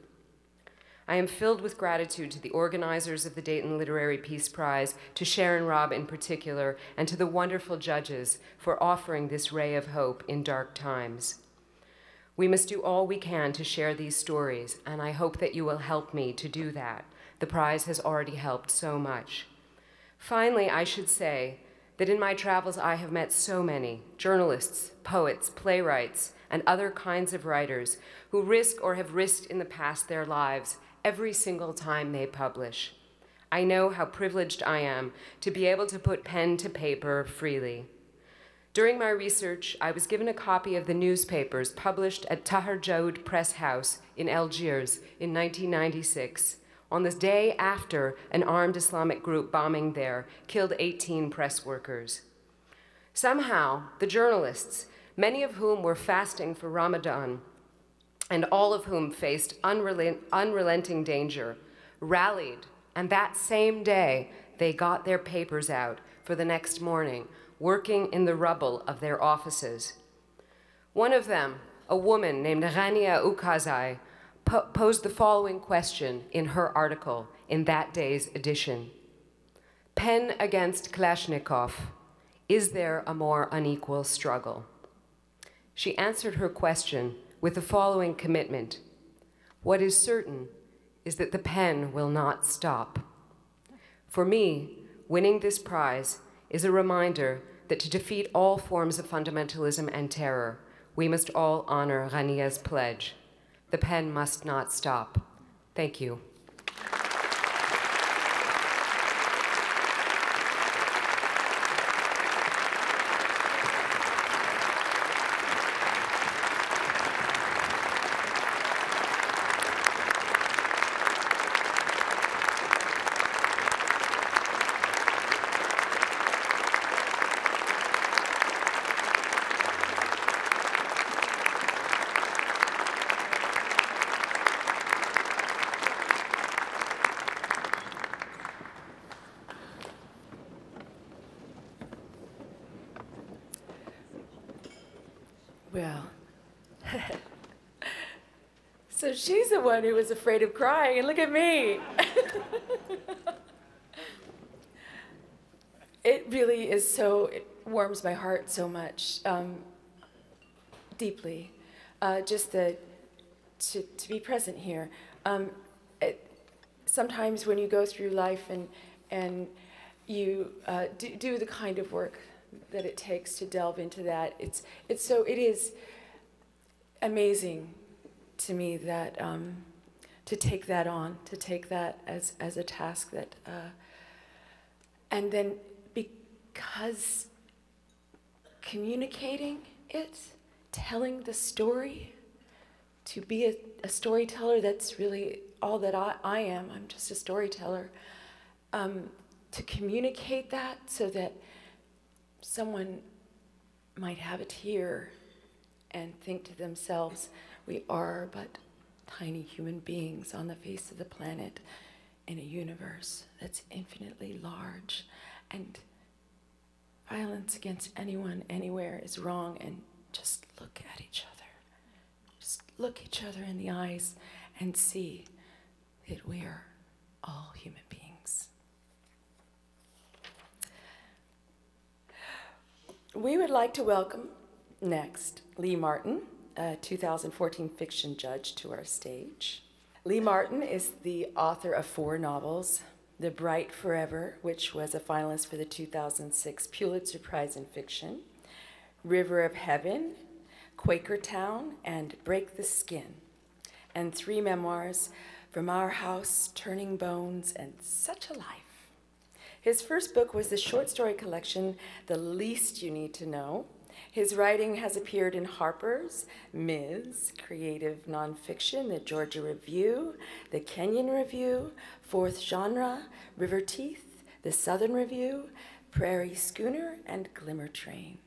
I am filled with gratitude to the organizers of the Dayton Literary Peace Prize, to Sharon Robb in particular, and to the wonderful judges for offering this ray of hope in dark times. We must do all we can to share these stories, and I hope that you will help me to do that. The prize has already helped so much. Finally, I should say that in my travels I have met so many journalists, poets, playwrights, and other kinds of writers who risk or have risked in the past their lives every single time they publish. I know how privileged I am to be able to put pen to paper freely. During my research, I was given a copy of the newspapers published at Tahar Jaoud Press House in Algiers in 1996, on the day after an armed Islamic group bombing there killed 18 press workers. Somehow, the journalists, many of whom were fasting for Ramadan, and all of whom faced unrelenting danger, rallied, and that same day, they got their papers out for the next morning, working in the rubble of their offices. One of them, a woman named Rania Ukazai, posed the following question in her article in that day's edition. Pen against Kalashnikov, is there a more unequal struggle? She answered her question with the following commitment. What is certain is that the pen will not stop. For me, winning this prize is a reminder that to defeat all forms of fundamentalism and terror, we must all honor Rania's pledge. The pen must not stop. Thank you. Well, so she's the one who was afraid of crying, and look at me. It really is so, it warms my heart so much, deeply, just to be present here. Sometimes when you go through life and you do the kind of work that it takes to delve into that, it is amazing to me that to take that on, to take that as a task that, and then because communicating it, telling the story, to be a storyteller, that's really all that I am. I'm just a storyteller. To communicate that so that someone might have a tear and think to themselves, we are but tiny human beings on the face of the planet in a universe that's infinitely large, and violence against anyone, anywhere is wrong, and just look at each other. Just look each other in the eyes and see that we are all human beings. We would like to welcome next Lee Martin, a 2014 fiction judge, to our stage. Lee Martin is the author of 4 novels, The Bright Forever, which was a finalist for the 2006 Pulitzer Prize in Fiction, River of Heaven, Quakertown, and Break the Skin, and 3 memoirs, From Our House, Turning Bones, and Such a Life. His first book was the short story collection, The Least You Need to Know. His writing has appeared in Harper's, Ms., Creative Nonfiction, the Georgia Review, the Kenyon Review, Fourth Genre, River Teeth, the Southern Review, Prairie Schooner, and Glimmer Train.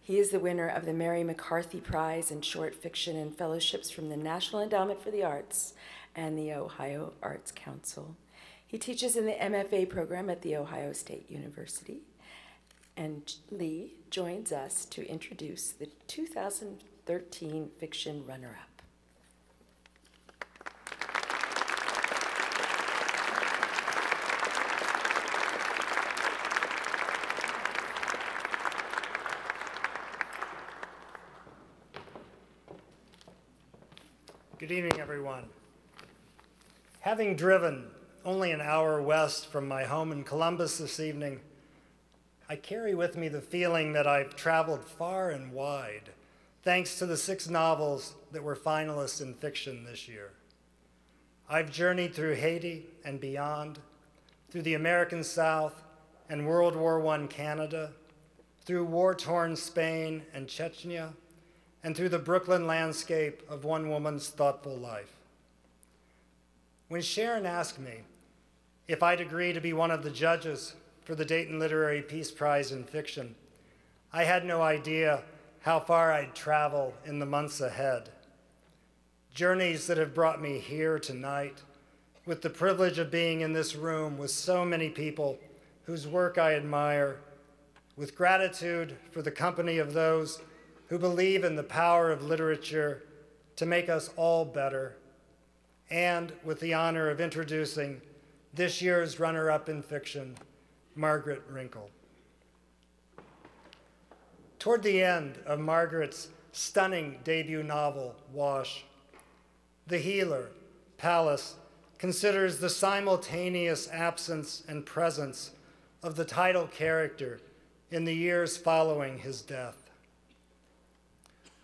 He is the winner of the Mary McCarthy Prize in Short Fiction and fellowships from the National Endowment for the Arts and the Ohio Arts Council. He teaches in the MFA program at The Ohio State University. And Lee joins us to introduce the 2013 fiction runner-up. Good evening, everyone. Having driven only an hour west from my home in Columbus this evening, I carry with me the feeling that I've traveled far and wide, thanks to the 6 novels that were finalists in fiction this year. I've journeyed through Haiti and beyond, through the American South and World War I Canada, through war-torn Spain and Chechnya, and through the Brooklyn landscape of one woman's thoughtful life. When Sharon asked me if I'd agree to be one of the judges for the Dayton Literary Peace Prize in fiction, I had no idea how far I'd travel in the months ahead. Journeys that have brought me here tonight, with the privilege of being in this room with so many people whose work I admire, with gratitude for the company of those who believe in the power of literature to make us all better, and with the honor of introducing this year's runner-up in fiction, Margaret Rinkle. Toward the end of Margaret's stunning debut novel, Wash, the healer, Pallas, considers the simultaneous absence and presence of the title character in the years following his death.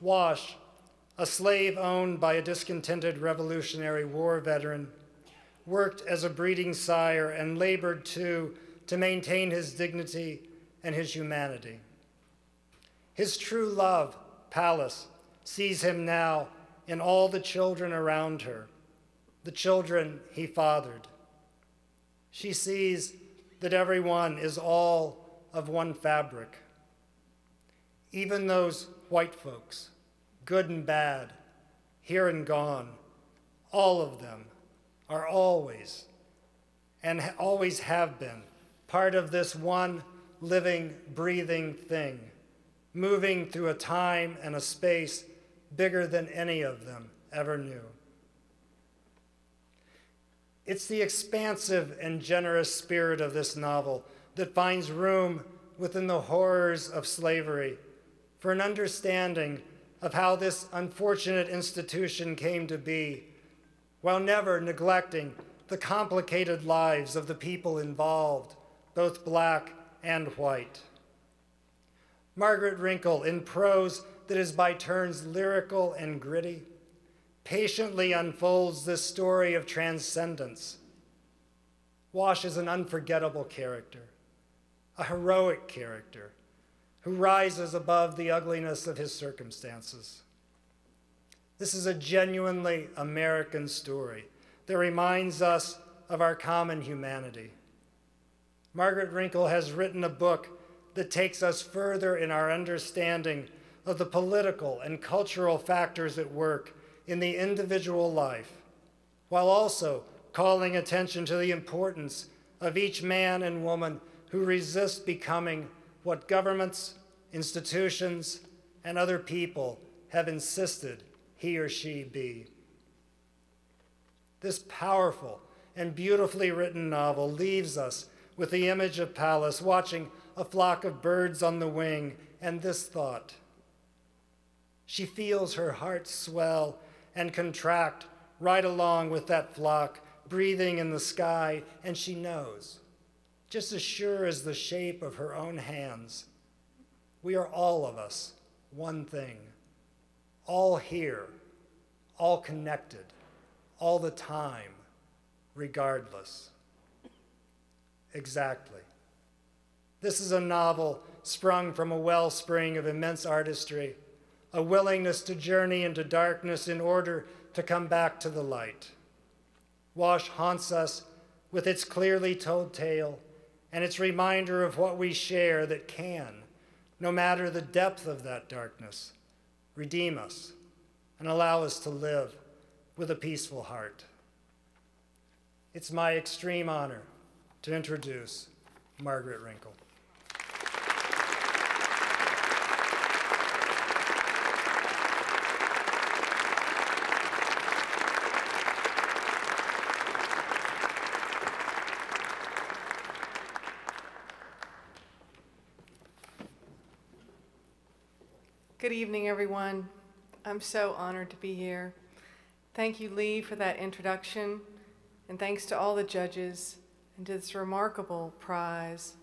Wash, a slave owned by a discontented Revolutionary War veteran, worked as a breeding sire and labored to maintain his dignity and his humanity. His true love, Pallas, sees him now in all the children around her, the children he fathered. She sees that everyone is all of one fabric. Even those white folks, good and bad, here and gone, all of them are always, and always have been, part of this one living, breathing thing, moving through a time and a space bigger than any of them ever knew. It's the expansive and generous spirit of this novel that finds room within the horrors of slavery for an understanding of how this unfortunate institution came to be, while never neglecting the complicated lives of the people involved, both black and white. Margaret Rinkle, in prose that is by turns lyrical and gritty, patiently unfolds this story of transcendence. Wash is an unforgettable character, a heroic character, who rises above the ugliness of his circumstances. This is a genuinely American story that reminds us of our common humanity. Margaret Rinkle has written a book that takes us further in our understanding of the political and cultural factors at work in the individual life, while also calling attention to the importance of each man and woman who resist becoming what governments, institutions, and other people have insisted he or she be. This powerful and beautifully written novel leaves us with the image of Pallas watching a flock of birds on the wing and this thought. She feels her heart swell and contract right along with that flock, breathing in the sky, and she knows, just as sure as the shape of her own hands, we are all of us one thing, all here, all connected, all the time, regardless. Exactly. This is a novel sprung from a wellspring of immense artistry, a willingness to journey into darkness in order to come back to the light. Wash haunts us with its clearly told tale and its reminder of what we share that can, no matter the depth of that darkness, redeem us and allow us to live with a peaceful heart. it's my extreme honor to introduce Margaret Wrinkle. Good evening, everyone. I'm so honored to be here. Thank you, Lee, for that introduction, and thanks to all the judges and to this remarkable prize,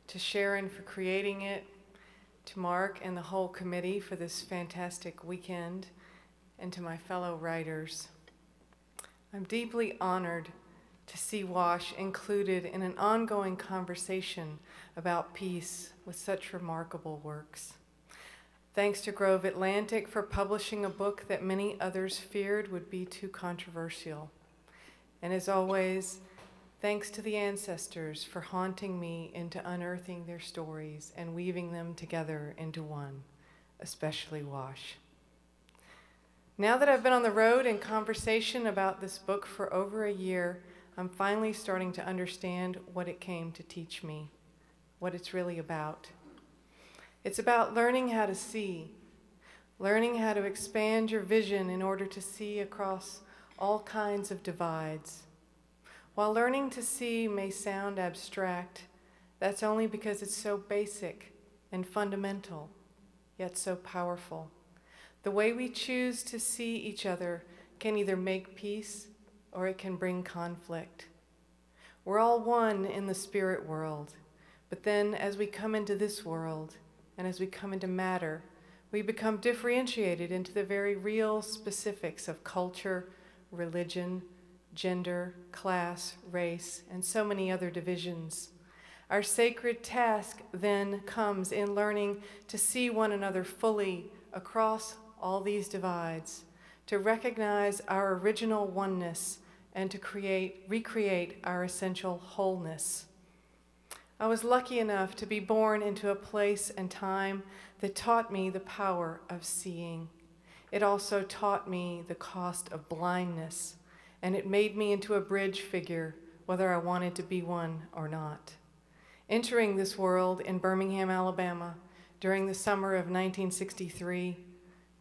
to Sharon for creating it, to Mark and the whole committee for this fantastic weekend, and to my fellow writers. I'm deeply honored to see WASH included in an ongoing conversation about peace with such remarkable works. Thanks to Grove Atlantic for publishing a book that many others feared would be too controversial. And as always, thanks to the ancestors for haunting me into unearthing their stories and weaving them together into one, especially WASH. Now that I've been on the road in conversation about this book for over a year, I'm finally starting to understand what it came to teach me, what it's really about. It's about learning how to see, learning how to expand your vision in order to see across all kinds of divides. While learning to see may sound abstract, that's only because it's so basic and fundamental, yet so powerful. The way we choose to see each other can either make peace or it can bring conflict. We're all one in the spirit world, but then as we come into this world, and as we come into matter, we become differentiated into the very real specifics of culture, religion, gender, class, race, and so many other divisions. Our sacred task then comes in learning to see one another fully across all these divides, to recognize our original oneness, and to recreate our essential wholeness. I was lucky enough to be born into a place and time that taught me the power of seeing. It also taught me the cost of blindness, and it made me into a bridge figure, whether I wanted to be one or not. Entering this world in Birmingham, Alabama, during the summer of 1963,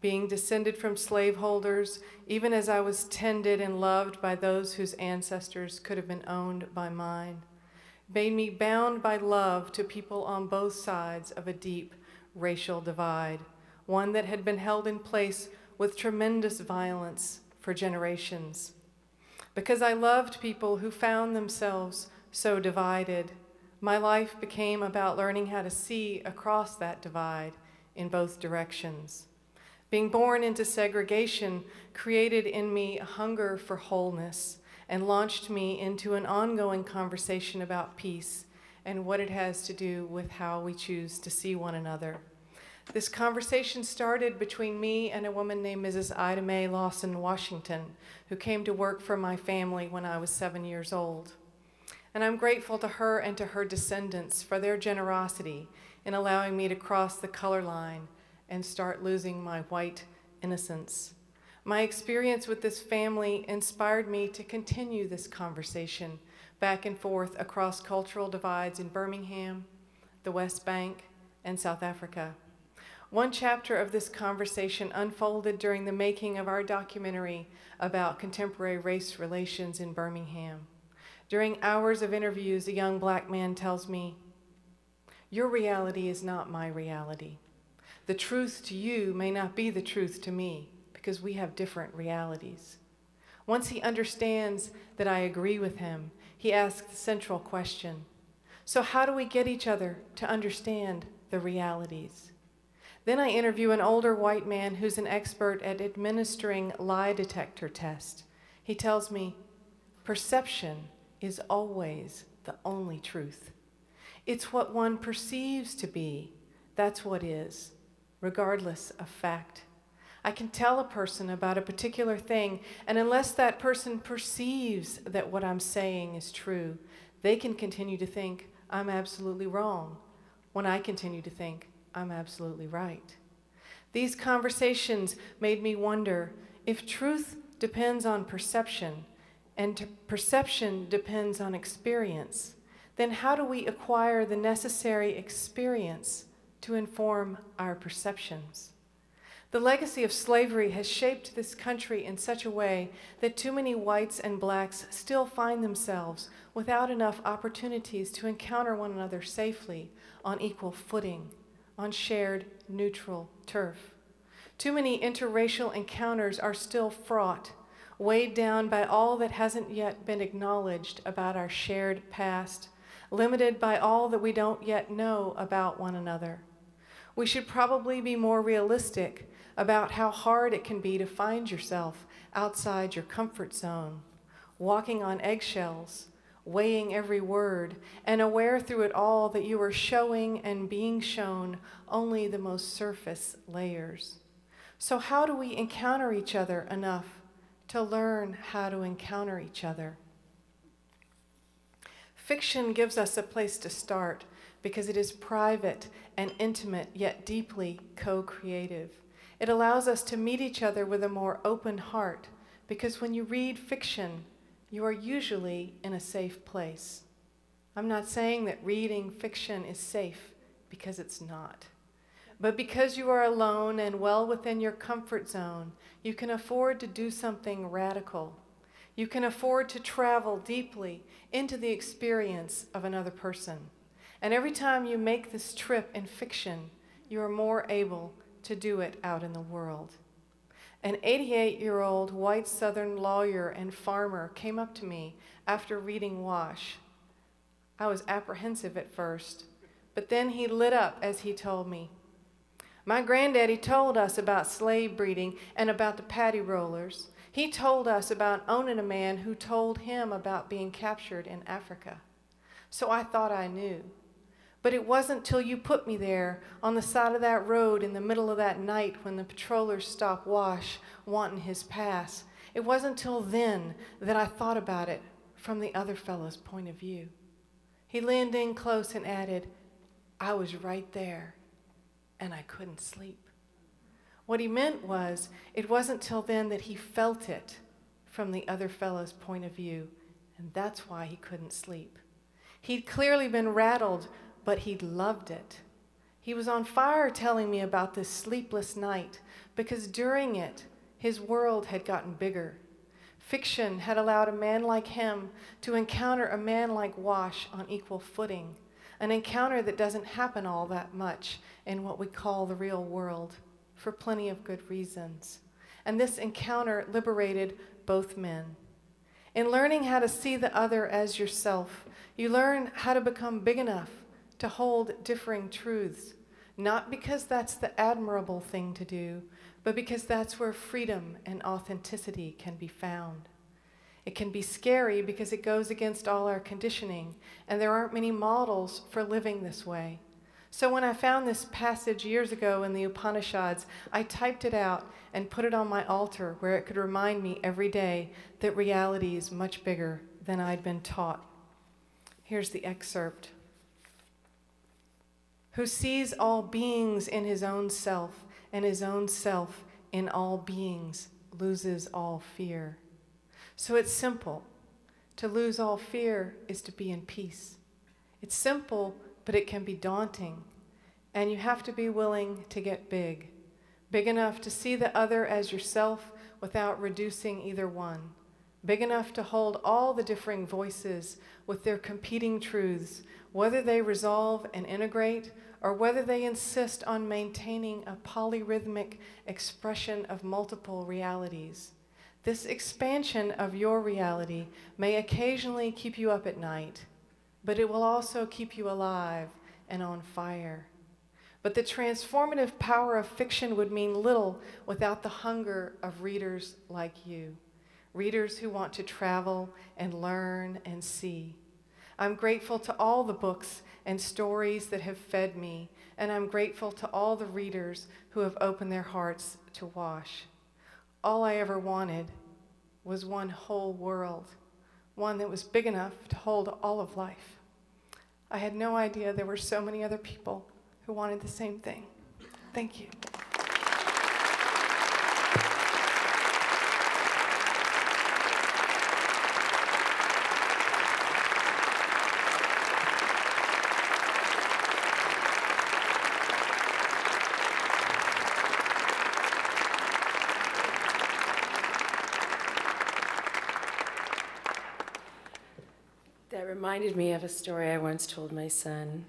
being descended from slaveholders, even as I was tended and loved by those whose ancestors could have been owned by mine, made me bound by love to people on both sides of a deep racial divide, one that had been held in place with tremendous violence for generations. Because I loved people who found themselves so divided, my life became about learning how to see across that divide in both directions. Being born into segregation created in me a hunger for wholeness, and launched me into an ongoing conversation about peace and what it has to do with how we choose to see one another. This conversation started between me and a woman named Mrs. Ida Mae Lawson Washington, who came to work for my family when I was 7 years old. And I'm grateful to her and to her descendants for their generosity in allowing me to cross the color line and start losing my white innocence. My experience with this family inspired me to continue this conversation back and forth across cultural divides in Birmingham, the West Bank, and South Africa. One chapter of this conversation unfolded during the making of our documentary about contemporary race relations in Birmingham. During hours of interviews, a young black man tells me, "Your reality is not my reality. The truth to you may not be the truth to me, because we have different realities." Once he understands that I agree with him, he asks the central question, so how do we get each other to understand the realities? Then I interview an older white man who's an expert at administering lie detector tests. He tells me, perception is always the only truth. It's what one perceives to be, that's what is, regardless of fact. I can tell a person about a particular thing, and unless that person perceives that what I'm saying is true, they can continue to think I'm absolutely wrong, when I continue to think I'm absolutely right. These conversations made me wonder, if truth depends on perception, and perception depends on experience, then how do we acquire the necessary experience to inform our perceptions? The legacy of slavery has shaped this country in such a way that too many whites and blacks still find themselves without enough opportunities to encounter one another safely on equal footing, on shared neutral turf. Too many interracial encounters are still fraught, weighed down by all that hasn't yet been acknowledged about our shared past, limited by all that we don't yet know about one another. We should probably be more realistic about how hard it can be to find yourself outside your comfort zone, walking on eggshells, weighing every word, and aware through it all that you are showing and being shown only the most surface layers. So how do we encounter each other enough to learn how to encounter each other? Fiction gives us a place to start because it is private and intimate, yet deeply co-creative. It allows us to meet each other with a more open heart, because when you read fiction, you are usually in a safe place. I'm not saying that reading fiction is safe, because it's not. But because you are alone and well within your comfort zone, you can afford to do something radical. You can afford to travel deeply into the experience of another person. And every time you make this trip in fiction, you are more able to do it out in the world. An 88-year-old white Southern lawyer and farmer came up to me after reading Wash. I was apprehensive at first, but then he lit up as he told me, "My granddaddy told us about slave breeding and about the paddy rollers. He told us about owning a man who told him about being captured in Africa. So I thought I knew. But it wasn't till you put me there on the side of that road in the middle of that night when the patrollers stopped Wash wanting his pass. It wasn't till then that I thought about it from the other fellow's point of view." He leaned in close and added, "I was right there, and I couldn't sleep." What he meant was, it wasn't till then that he felt it from the other fellow's point of view, and that's why he couldn't sleep. He'd clearly been rattled, but he'd loved it. He was on fire telling me about this sleepless night, because during it, his world had gotten bigger. Fiction had allowed a man like him to encounter a man like Wash on equal footing, an encounter that doesn't happen all that much in what we call the real world, for plenty of good reasons. And this encounter liberated both men. In learning how to see the other as yourself, you learn how to become big enough to hold differing truths, not because that's the admirable thing to do, but because that's where freedom and authenticity can be found. It can be scary because it goes against all our conditioning, and there aren't many models for living this way. So when I found this passage years ago in the Upanishads, I typed it out and put it on my altar where it could remind me every day that reality is much bigger than I'd been taught. Here's the excerpt. "Who sees all beings in his own self, and his own self in all beings, loses all fear." So it's simple. To lose all fear is to be in peace. It's simple, but it can be daunting. And you have to be willing to get big. Big enough to see the other as yourself without reducing either one. Big enough to hold all the differing voices with their competing truths, whether they resolve and integrate, or whether they insist on maintaining a polyrhythmic expression of multiple realities. This expansion of your reality may occasionally keep you up at night, but it will also keep you alive and on fire. But the transformative power of fiction would mean little without the hunger of readers like you, readers who want to travel and learn and see. I'm grateful to all the books and stories that have fed me, and I'm grateful to all the readers who have opened their hearts to Wash. All I ever wanted was one whole world, one that was big enough to hold all of life. I had no idea there were so many other people who wanted the same thing. Thank you. That reminded me of a story I once told my son.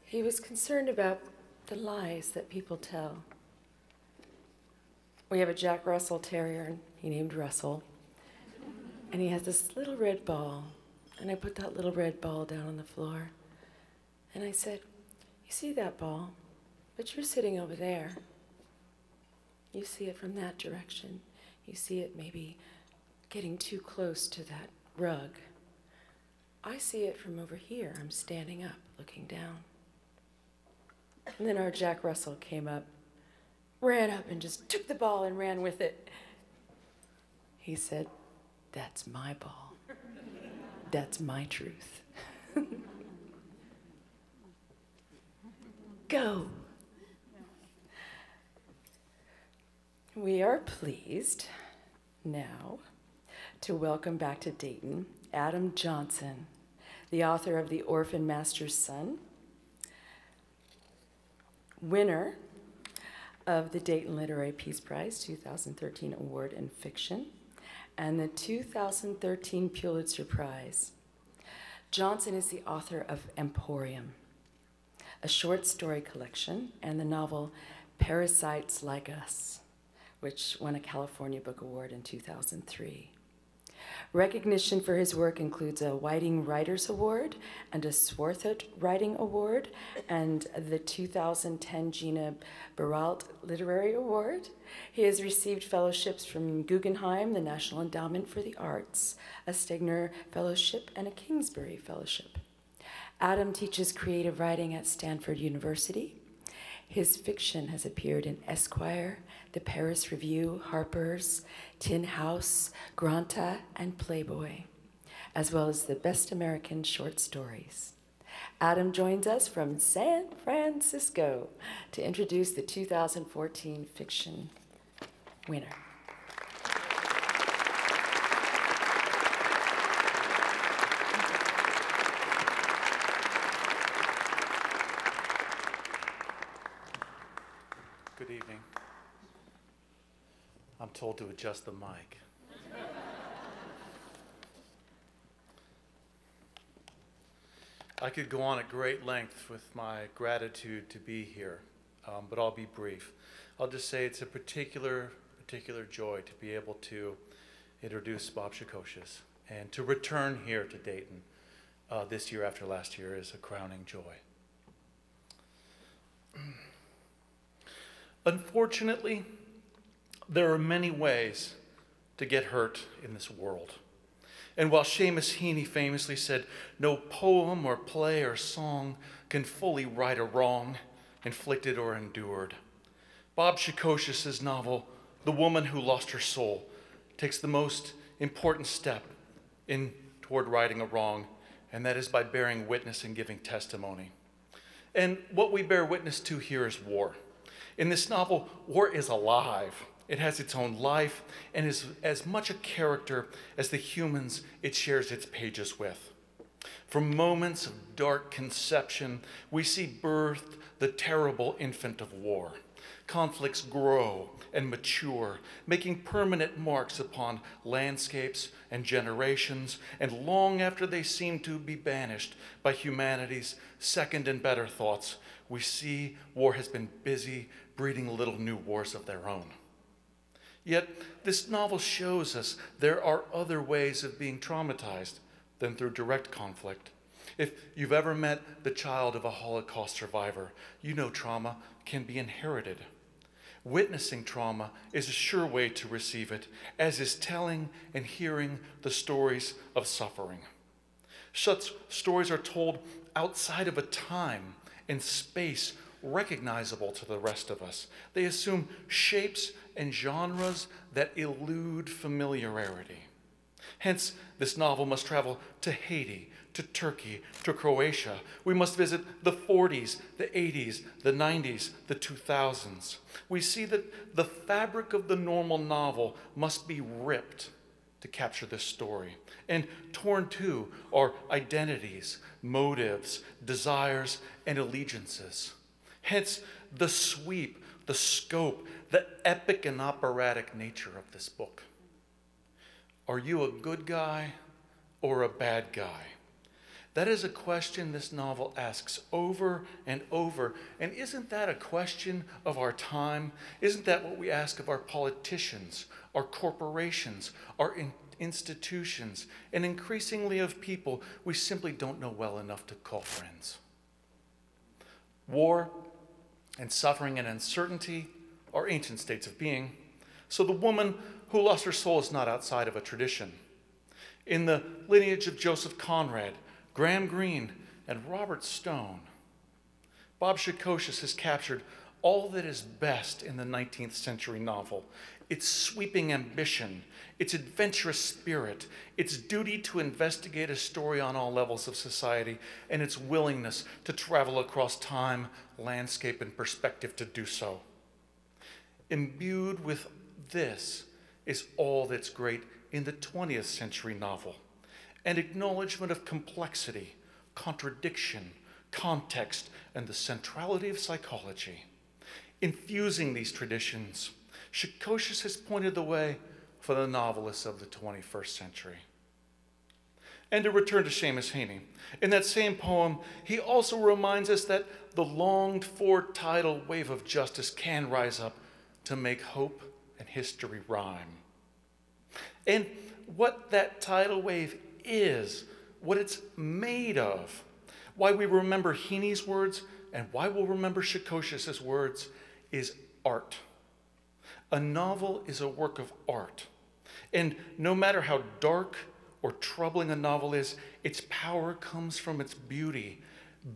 He was concerned about the lies that people tell. We have a Jack Russell Terrier, he named Russell, and he has this little red ball, and I put that little red ball down on the floor, and I said, "You see that ball, but you're sitting over there. You see it from that direction. You see it maybe getting too close to that rug. I see it from over here. I'm standing up, looking down." And then our Jack Russell came up, ran up and just took the ball and ran with it. He said, "That's my ball. That's my truth." Go. We are pleased now to welcome back to Dayton Adam Johnson, the author of The Orphan Master's Son, winner of the Dayton Literary Peace Prize 2013 Award in Fiction, and the 2013 Pulitzer Prize. Johnson is the author of Emporium, a short story collection, and the novel Parasites Like Us, which won a California Book Award in 2003. Recognition for his work includes a Whiting Writers Award and a Swarthout Writing Award and the 2010 Gina Baralt Literary Award. He has received fellowships from Guggenheim, the National Endowment for the Arts, a Stegner Fellowship, and a Kingsbury Fellowship. Adam teaches creative writing at Stanford University. His fiction has appeared in Esquire, the Paris Review, Harper's, Tin House, Granta, and Playboy, as well as the Best American Short Stories. Adam joins us from San Francisco to introduce the 2014 fiction winner. Good evening. I'm told to adjust the mic. I could go on at great length with my gratitude to be here, but I'll be brief. I'll just say it's a particular joy to be able to introduce Bob Shikoshias, and to return here to Dayton this year after last year is a crowning joy. Unfortunately, there are many ways to get hurt in this world. And while Seamus Heaney famously said, "No poem or play or song can fully right a wrong, inflicted or endured," Bob Shikoshias' novel, The Woman Who Lost Her Soul, takes the most important step toward righting a wrong, and that is by bearing witness and giving testimony. And what we bear witness to here is war. In this novel, war is alive. It has its own life and is as much a character as the humans it shares its pages with. From moments of dark conception, we see birthed the terrible infant of war. Conflicts grow and mature, making permanent marks upon landscapes and generations, and long after they seem to be banished by humanity's second and better thoughts, we see war has been busy breeding little new wars of their own. Yet, this novel shows us there are other ways of being traumatized than through direct conflict. If you've ever met the child of a Holocaust survivor, you know trauma can be inherited. Witnessing trauma is a sure way to receive it, as is telling and hearing the stories of suffering. Such stories are told outside of a time and space recognizable to the rest of us. They assume shapes and genres that elude familiarity. Hence, this novel must travel to Haiti, to Turkey, to Croatia. We must visit the 40s, the 80s, the 90s, the 2000s. We see that the fabric of the normal novel must be ripped to capture this story. And torn too are identities, motives, desires, and allegiances. Hence, the sweep, the scope, the epic and operatic nature of this book. Are you a good guy or a bad guy? That is a question this novel asks over and over. And isn't that a question of our time? Isn't that what we ask of our politicians, our corporations, our institutions, and increasingly of people we simply don't know well enough to call friends? War and suffering and uncertainty are ancient states of being. So the woman who lost her soul is not outside of a tradition. In the lineage of Joseph Conrad, Graham Greene, and Robert Stone, Bob Shikoshes has captured all that is best in the 19th century novel: its sweeping ambition, its adventurous spirit, its duty to investigate a story on all levels of society, and its willingness to travel across time, landscape, and perspective to do so. Imbued with this is all that's great in the 20th century novel: an acknowledgement of complexity, contradiction, context, and the centrality of psychology. Infusing these traditions, Shikoshes has pointed the way for the novelists of the 21st century. And to return to Seamus Heaney, in that same poem, he also reminds us that the longed-for tidal wave of justice can rise up to make hope and history rhyme. And what that tidal wave is, what it's made of, why we remember Heaney's words and why we'll remember Shikoshes' words, is art. A novel is a work of art. And no matter how dark or troubling a novel is, its power comes from its beauty.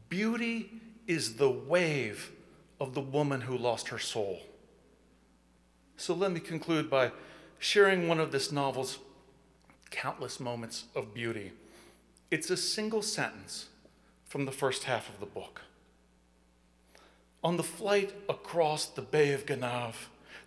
Beauty is the wave of the woman who lost her soul. So let me conclude by sharing one of this novel's countless moments of beauty. It's a single sentence from the first half of the book. On the flight across the Bay of Ganav,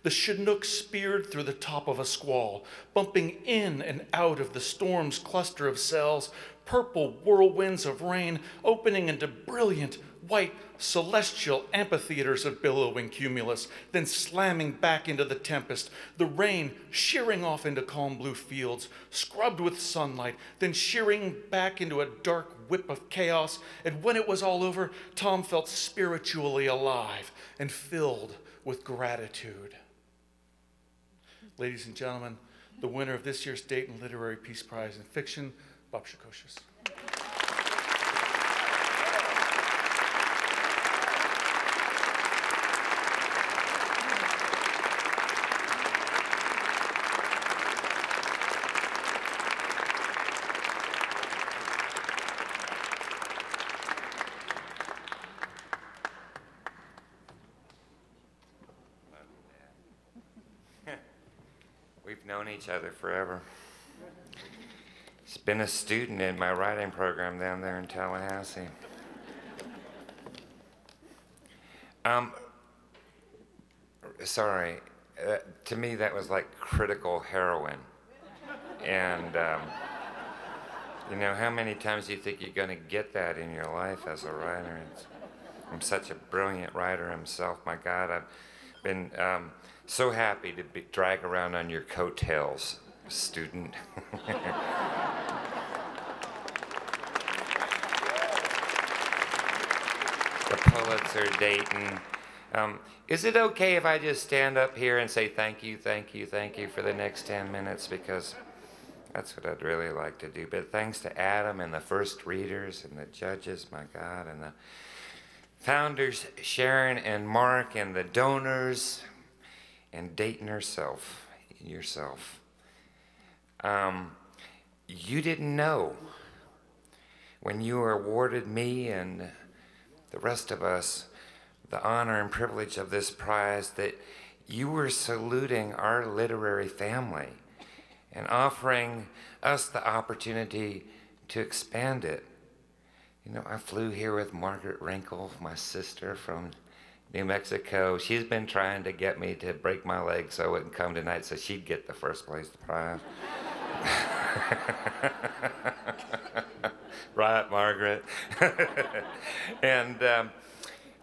the Chinook speared through the top of a squall, bumping in and out of the storm's cluster of cells, purple whirlwinds of rain opening into brilliant, white, celestial amphitheaters of billowing cumulus, then slamming back into the tempest, the rain shearing off into calm blue fields, scrubbed with sunlight, then shearing back into a dark whip of chaos. And when it was all over, Tom felt spiritually alive and filled with gratitude. Ladies and gentlemen, the winner of this year's Dayton Literary Peace Prize in Fiction, Bob Shikoshes. We've known each other forever. He's been a student in my writing program down there in Tallahassee. Sorry, to me that was like critical heroin. And you know, how many times do you think you're gonna get that in your life as a writer? I'm such a brilliant writer himself, my God. I've been so happy to drag around on your coattails, student. The Pulitzer, Dayton. Is it okay if I just stand up here and say thank you, thank you, thank you for the next 10 minutes? Because that's what I'd really like to do. But thanks to Adam and the first readers and the judges, my God, and the founders, Sharon and Mark, and the donors, and Dayton herself, yourself. You didn't know when you were awarded me and the rest of us the honor and privilege of this prize that you were saluting our literary family and offering us the opportunity to expand it. You know, I flew here with Margaret Wrinkle, my sister from New Mexico. She's been trying to get me to break my leg so I wouldn't come tonight so she'd get the first place prize. Right, Margaret? And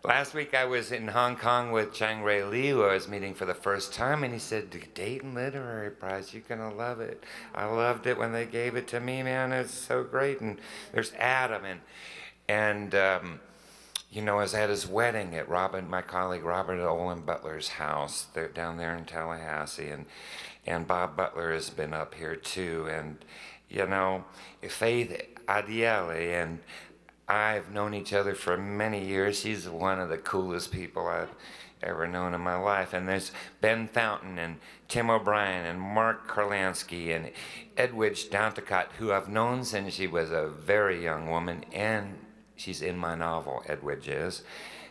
Last week I was in Hong Kong with Chang Ray Lee, who I was meeting for the first time, and he said, the Dayton Literary Prize, you're gonna love it. I loved it when they gave it to me, man, it's so great. And there's Adam, and you know, I was at his wedding at my colleague Robert Olin Butler's house. They're down there in Tallahassee, and Bob Butler has been up here too. And you know, Faith Adiele and I've known each other for many years. She's one of the coolest people I've ever known in my life. And there's Ben Fountain and Tim O'Brien and Mark Karlansky and Edwidge Danticott, who I've known since she was a very young woman, and she's in my novel, Edwidge is.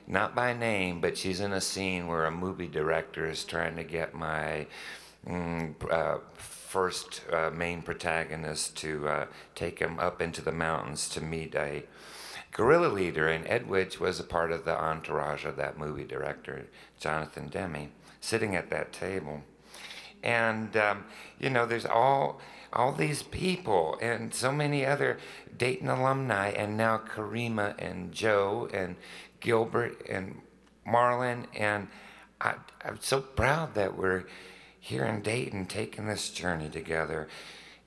Not by name, but she's in a scene where a movie director is trying to get my first main protagonist to take him up into the mountains to meet a guerrilla leader, and Edwidge was a part of the entourage of that movie director, Jonathan Demme, sitting at that table. And, you know, there's all these people and so many other Dayton alumni, and now Karima and Joe and Gilbert and Marlon, and I'm so proud that we're here in Dayton taking this journey together,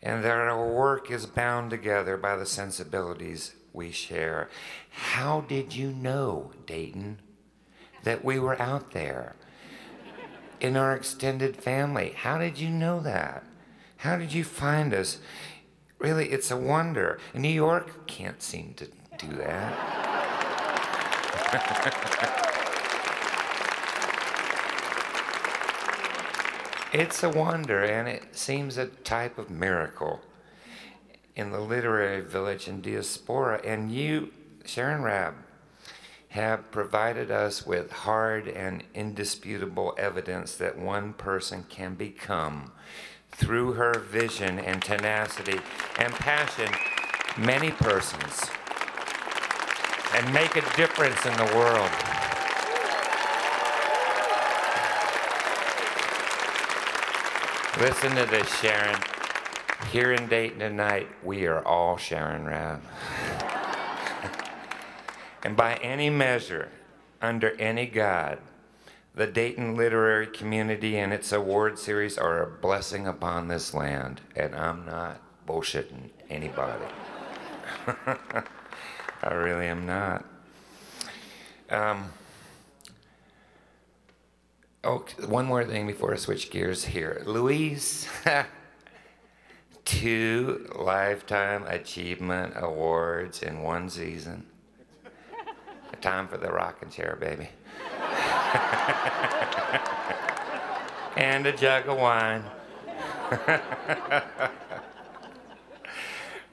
and that our work is bound together by the sensibilities we share. How did you know, Dayton, that we were out there in our extended family? How did you know that? How did you find us? Really, it's a wonder. New York can't seem to do that. It's a wonder, and it seems a type of miracle in the literary village and diaspora. And you, Sharon Rabb, have provided us with hard and indisputable evidence that one person can become, through her vision and tenacity and passion, many persons, and make a difference in the world. Listen to this, Sharon. Here in Dayton tonight, we are all Sharon Rabb. And by any measure, under any God, the Dayton literary community and its award series are a blessing upon this land, and I'm not bullshitting anybody. I really am not. Oh, one more thing before I switch gears here. Louise, 2 Lifetime Achievement Awards in 1 season. Time for the rocking chair, baby. And a jug of wine.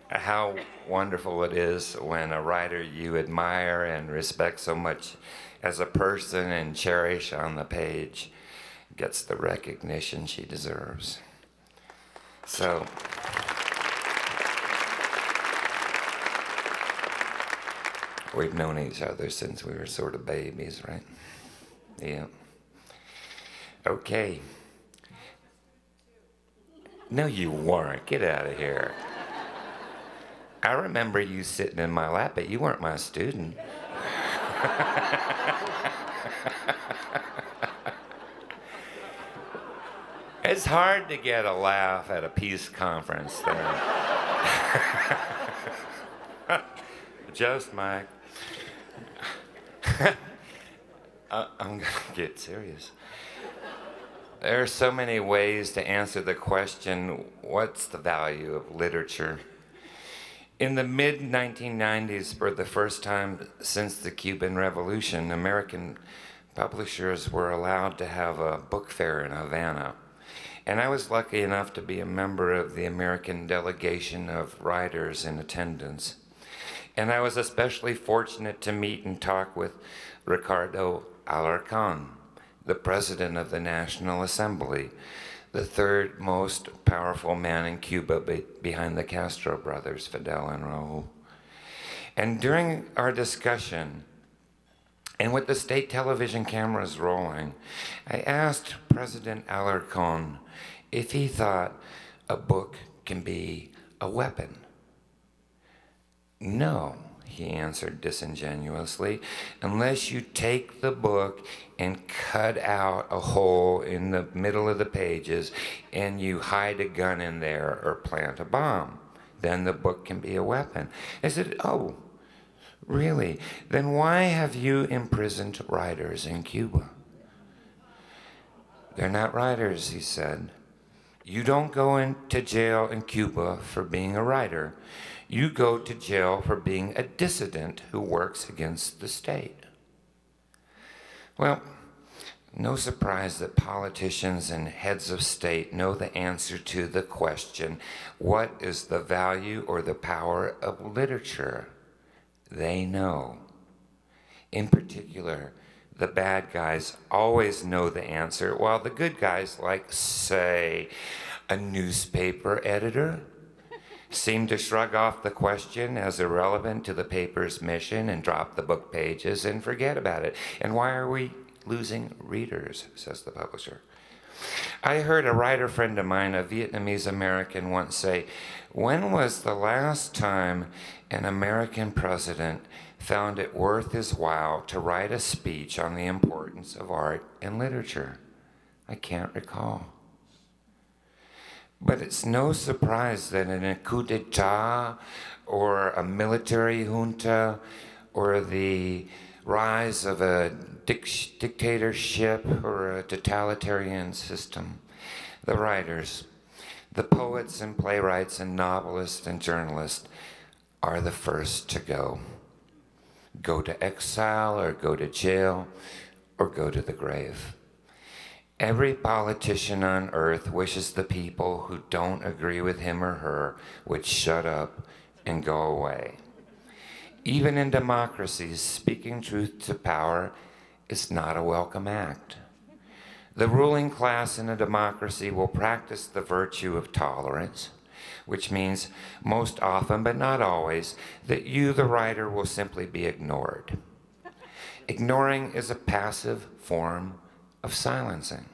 How wonderful it is when a writer you admire and respect so much as a person and cherish on the page gets the recognition she deserves. So, we've known each other since we were sort of babies, right? Yeah. Okay. No, you weren't. Get out of here. I remember you sitting in my lap, but you weren't my student. It's hard to get a laugh at a peace conference there. Just Mike. I'm gonna get serious. There are so many ways to answer the question, what's the value of literature? In the mid-1990s, for the first time since the Cuban Revolution, American publishers were allowed to have a book fair in Havana. And I was lucky enough to be a member of the American delegation of writers in attendance. And I was especially fortunate to meet and talk with Ricardo Alarcón, the president of the National Assembly, the 3rd most powerful man in Cuba behind the Castro brothers, Fidel and Raúl. And during our discussion, and with the state television cameras rolling, I asked President Alarcón if he thought a book can be a weapon. No, he answered disingenuously, unless you take the book and cut out a hole in the middle of the pages and you hide a gun in there or plant a bomb. Then the book can be a weapon. I said, oh, really? Then why have you imprisoned writers in Cuba? They're not writers, he said. You don't go into jail in Cuba for being a writer. You go to jail for being a dissident who works against the state. Well, no surprise that politicians and heads of state know the answer to the question, what is the value or the power of literature? They know. In particular, the bad guys always know the answer, while the good guys, like, say, a newspaper editor, seem to shrug off the question as irrelevant to the paper's mission and drop the book pages and forget about it. And why are we losing readers, says the publisher. I heard a writer friend of mine, a Vietnamese American, once say, when was the last time an American president found it worth his while to write a speech on the importance of art and literature? I can't recall. But it's no surprise that in a coup d'etat or a military junta or the rise of a dictatorship or a totalitarian system, the writers, the poets and playwrights and novelists and journalists are the first to go. Go to exile or go to jail or go to the grave. Every politician on earth wishes the people who don't agree with him or her would shut up and go away. Even in democracies, speaking truth to power is not a welcome act. The ruling class in a democracy will practice the virtue of tolerance, which means most often, but not always, that you, the writer, will simply be ignored. Ignoring is a passive form of silencing.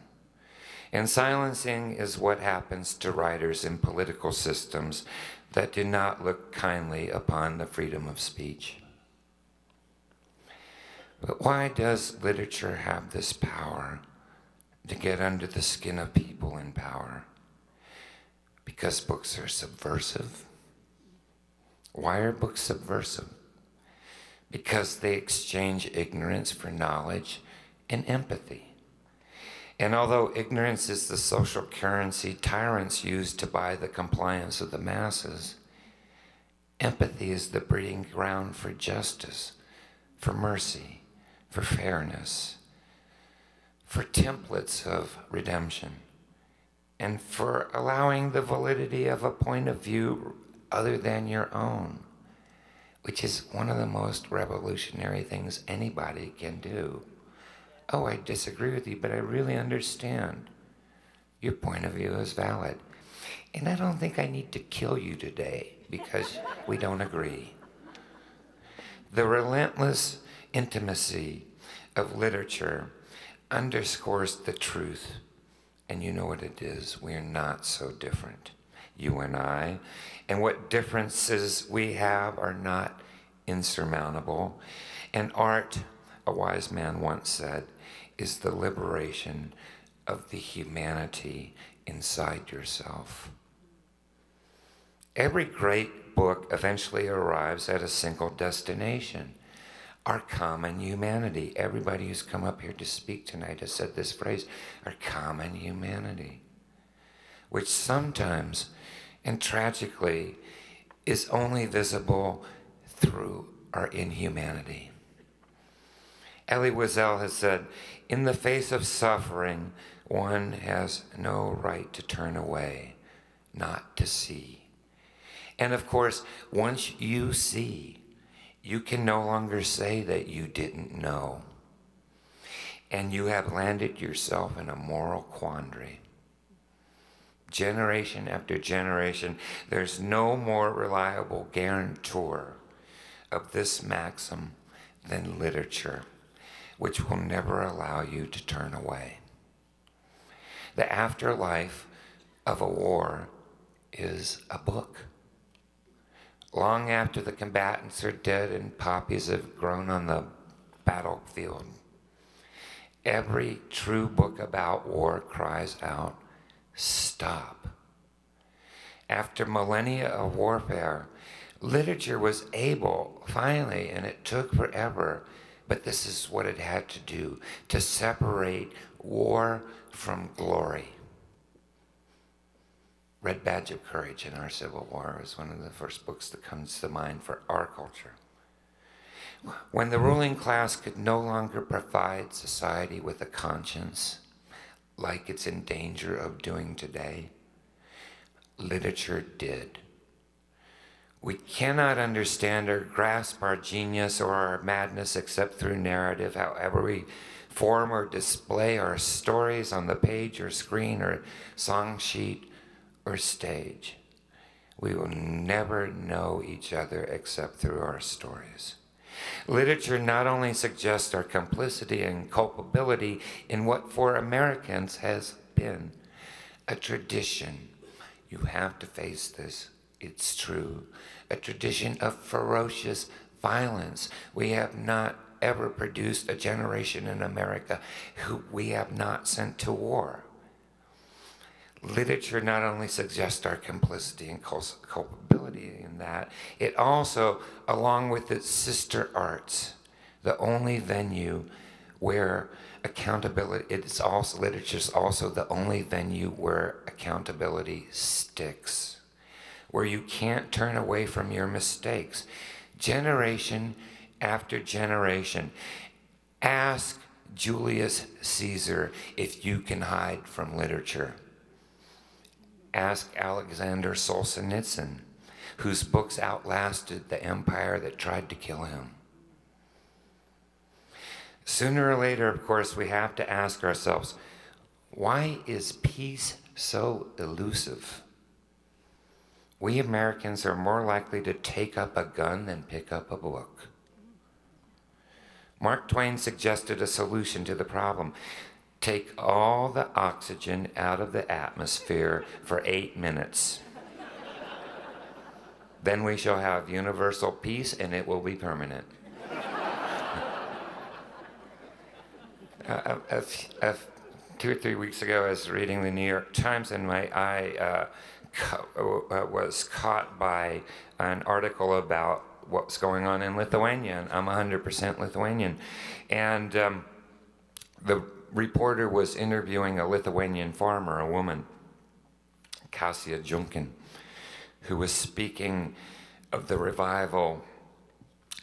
And silencing is what happens to writers in political systems that do not look kindly upon the freedom of speech. But why does literature have this power to get under the skin of people in power? Because books are subversive. Why are books subversive? Because they exchange ignorance for knowledge and empathy. And although ignorance is the social currency tyrants use to buy the compliance of the masses, empathy is the breeding ground for justice, for mercy, for fairness, for templates of redemption, and for allowing the validity of a point of view other than your own, which is one of the most revolutionary things anybody can do. Oh, I disagree with you, but I really understand. Your point of view is valid. And I don't think I need to kill you today because we don't agree. The relentless intimacy of literature underscores the truth. And you know what it is. We are not so different, you and I. And what differences we have are not insurmountable. And art, a wise man once said, is the liberation of the humanity inside yourself. Every great book eventually arrives at a single destination, our common humanity. Everybody who's come up here to speak tonight has said this phrase, our common humanity, which sometimes and tragically is only visible through our inhumanity. Elie Wiesel has said, in the face of suffering, one has no right to turn away, not to see. And of course, once you see, you can no longer say that you didn't know. And you have landed yourself in a moral quandary. Generation after generation, there's no more reliable guarantor of this maxim than literature, which will never allow you to turn away. The afterlife of a war is a book. long after the combatants are dead and poppies have grown on the battlefield. Every true book about war cries out, stop. After millennia of warfare, literature was able, finally, and it took forever, but this is what it had to do, to separate war from glory. Red Badge of Courage in our Civil War is one of the first books that comes to mind for our culture. When the ruling class could no longer provide society with a conscience, like it's in danger of doing today, literature did. We cannot understand or grasp our genius or our madness except through narrative, however we form or display our stories on the page or screen or song sheet or stage. We will never know each other except through our stories. Literature not only suggests our complicity and culpability in what for Americans has been a tradition. You have to face this, it's true. A tradition of ferocious violence. We have not ever produced a generation in America who we have not sent to war. Literature not only suggests our complicity and culpability in that, it also, along with its sister arts, the only venue where accountability, literature's also the only venue where accountability sticks, where you can't turn away from your mistakes. Generation after generation. Ask Julius Caesar if you can hide from literature. Ask Alexander Solzhenitsyn, whose books outlasted the empire that tried to kill him. Sooner or later, of course, we have to ask ourselves, why is peace so elusive? We Americans are more likely to take up a gun than pick up a book. Mark Twain suggested a solution to the problem. Take all the oxygen out of the atmosphere for 8 minutes. Then we shall have universal peace and it will be permanent. 2 or 3 weeks ago, I was reading the New York Times and my eye was caught by an article about what's going on in Lithuania. And I'm 100% Lithuanian. And the reporter was interviewing a Lithuanian farmer, a woman, Kasia Junkin, who was speaking of the revival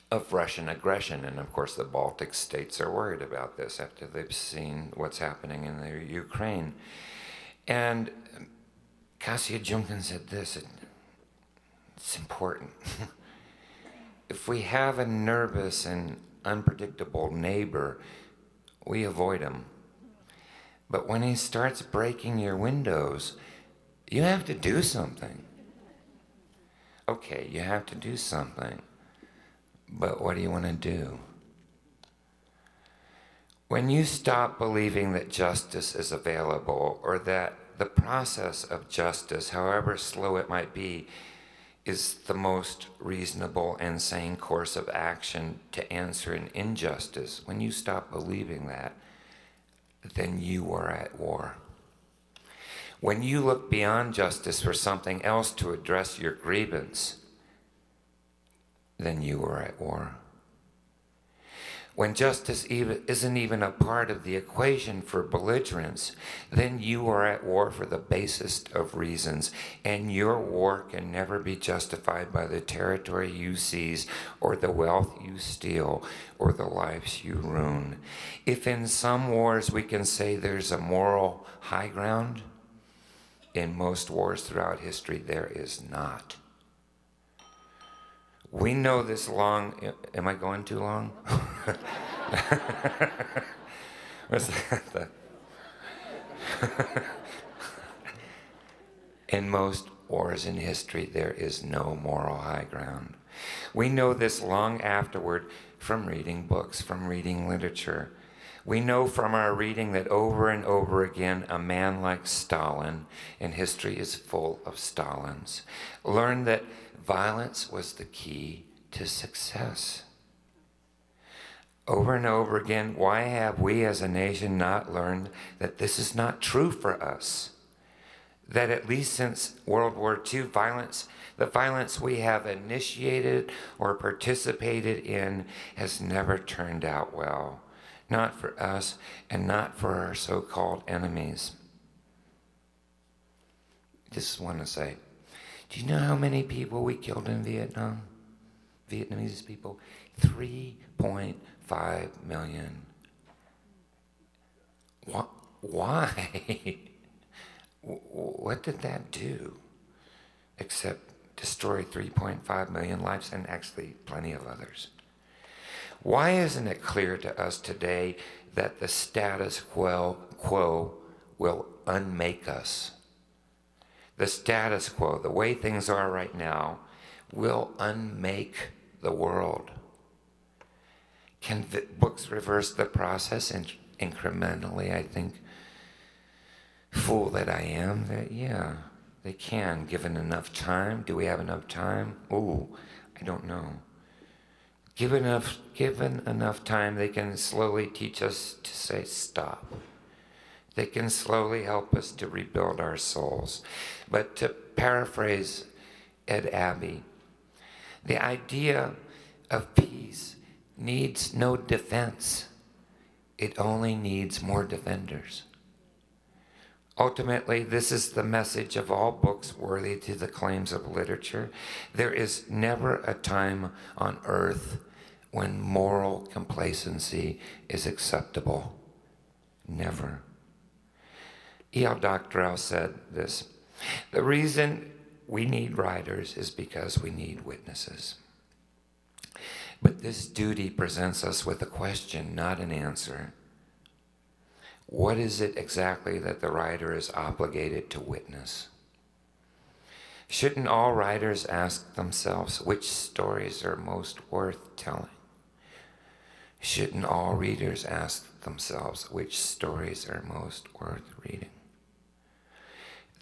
of Russian aggression. And of course, the Baltic states are worried about this after they've seen what's happening in the Ukraine. And Kasia Junkin said this, it's important. If we have a nervous and unpredictable neighbor, we avoid him. But when he starts breaking your windows, you have to do something. Okay, you have to do something. But what do you want to do? When you stop believing that justice is available, or that the process of justice, however slow it might be, is the most reasonable and sane course of action to answer an injustice, when you stop believing that, then you are at war. When you look beyond justice for something else to address your grievance, then you are at war. When justice isn't even a part of the equation for belligerents, then you are at war for the basest of reasons, and your war can never be justified by the territory you seize, or the wealth you steal, or the lives you ruin. If in some wars we can say there's a moral high ground, in most wars throughout history there is not. We know this long, am I going too long? What's that? In most wars in history, there is no moral high ground. We know this long afterward from reading books, from reading literature. We know from our reading that over and over again, a man like Stalin, and history is full of Stalins, learned that violence was the key to success. Over and over again, why have we as a nation not learned that this is not true for us? That at least since World War II, the violence we have initiated or participated in has never turned out well. Not for us and not for our so-called enemies. Just want to say, do you know how many people we killed in Vietnam? Vietnamese people? 3.5 million. Why? What did that do? Except destroy 3.5 million lives and actually plenty of others. Why isn't it clear to us today that the status quo will unmake us? The status quo, the way things are right now, will unmake the world. Can books reverse the process incrementally? I think, fool that I am, that yeah, they can, given enough time. Do we have enough time? Ooh, I don't know. Given enough time, they can slowly teach us to say stop. They can slowly help us to rebuild our souls. But to paraphrase Ed Abbey, the idea of peace needs no defense. It only needs more defenders. Ultimately, this is the message of all books worthy to the claims of literature. There is never a time on earth when moral complacency is acceptable. Never. E.L. Doctorow said this: the reason we need writers is because we need witnesses. But this duty presents us with a question, not an answer. What is it exactly that the writer is obligated to witness? Shouldn't all writers ask themselves which stories are most worth telling? Shouldn't all readers ask themselves which stories are most worth reading?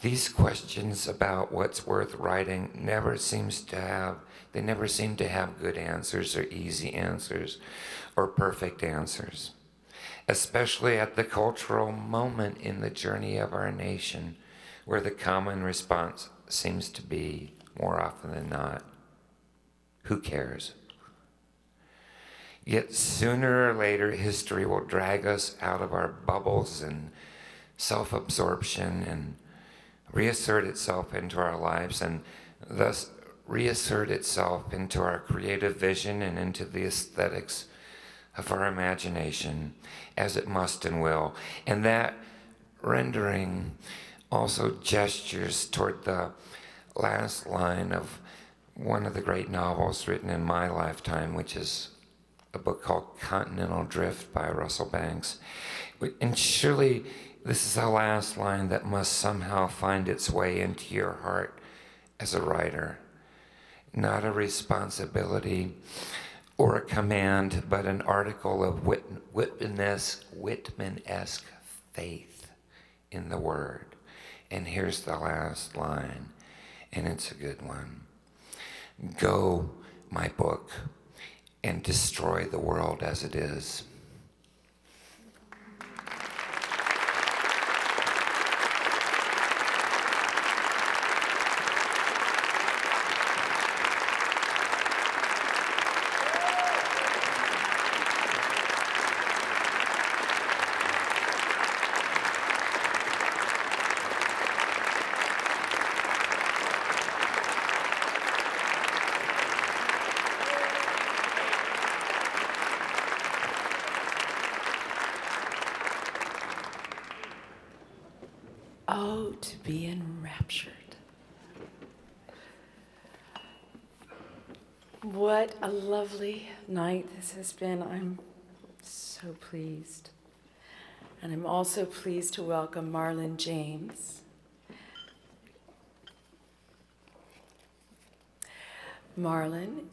These questions about what's worth writing never seem to have good answers or easy answers or perfect answers, especially at the cultural moment in the journey of our nation, where the common response seems to be, more often than not, who cares? Yet sooner or later, history will drag us out of our bubbles and self-absorption and reassert itself into our lives, and thus reassert itself into our creative vision and into the aesthetics of our imagination, as it must and will. And that rendering also gestures toward the last line of one of the great novels written in my lifetime, which is a book called Continental Drift by Russell Banks. And surely this is the last line that must somehow find its way into your heart as a writer. Not a responsibility or a command, but an article of Whitman-esque faith in the word. And here's the last line, and it's a good one. Go, my book, and destroy the world as it is. Oh, to be enraptured. What a lovely night this has been. I'm so pleased. And I'm also pleased to welcome Marlon James. Marlon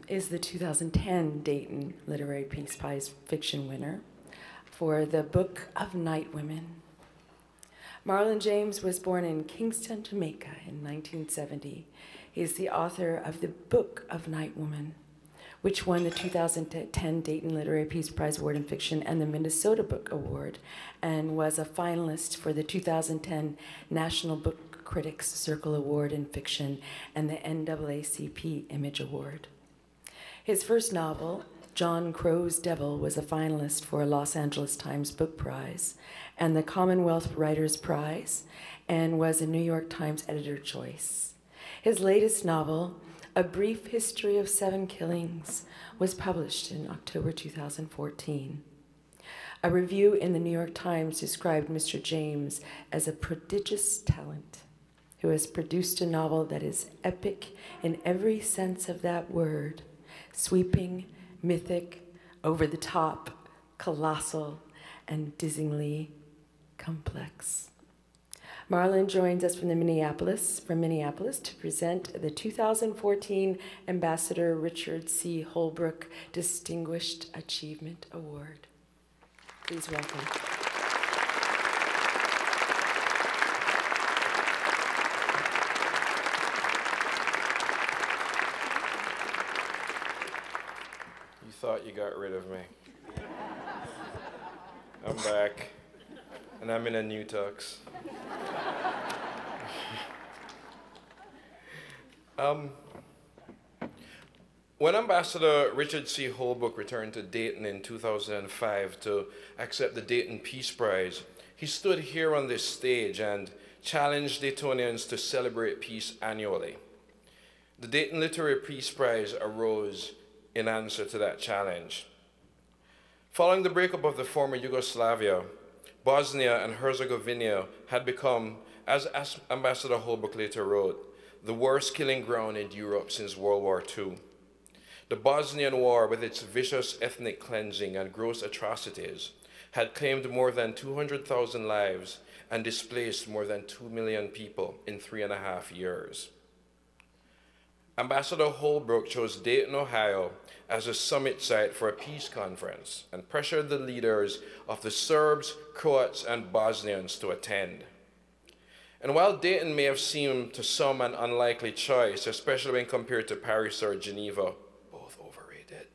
is the 2010 Dayton Literary Peace Prize fiction winner for the Book of Night Women. Marlon James was born in Kingston, Jamaica in 1970. He is the author of the Book of Night Woman, which won the 2010 Dayton Literary Peace Prize Award in Fiction and the Minnesota Book Award, and was a finalist for the 2010 National Book Critics Circle Award in Fiction and the NAACP Image Award. His first novel, John Crow's Devil, was a finalist for a Los Angeles Times Book Prize and the Commonwealth Writers' Prize, and was a New York Times Editor Choice. His latest novel, A Brief History of 7 Killings, was published in October 2014. A review in the New York Times described Mr. James as a prodigious talent who has produced a novel that is epic in every sense of that word, sweeping, mythic, over the top, colossal, and dizzyingly complex. Marlon joins us from Minneapolis to present the 2014 Ambassador Richard C. Holbrooke Distinguished Achievement Award. Please welcome. You thought you got rid of me. I'm back, and I'm in a new tux. When Ambassador Richard C. Holbrooke returned to Dayton in 2005 to accept the Dayton Peace Prize, he stood here on this stage and challenged Daytonians to celebrate peace annually. The Dayton Literary Peace Prize arose in answer to that challenge. Following the breakup of the former Yugoslavia, Bosnia and Herzegovina had become, as Ambassador Holbrooke later wrote, the worst killing ground in Europe since World War II. The Bosnian War, with its vicious ethnic cleansing and gross atrocities, had claimed more than 200,000 lives and displaced more than 2 million people in 3.5 years. Ambassador Holbrooke chose Dayton, Ohio as a summit site for a peace conference and pressured the leaders of the Serbs, Croats, and Bosnians to attend. And while Dayton may have seemed to some an unlikely choice, especially when compared to Paris or Geneva, both overrated,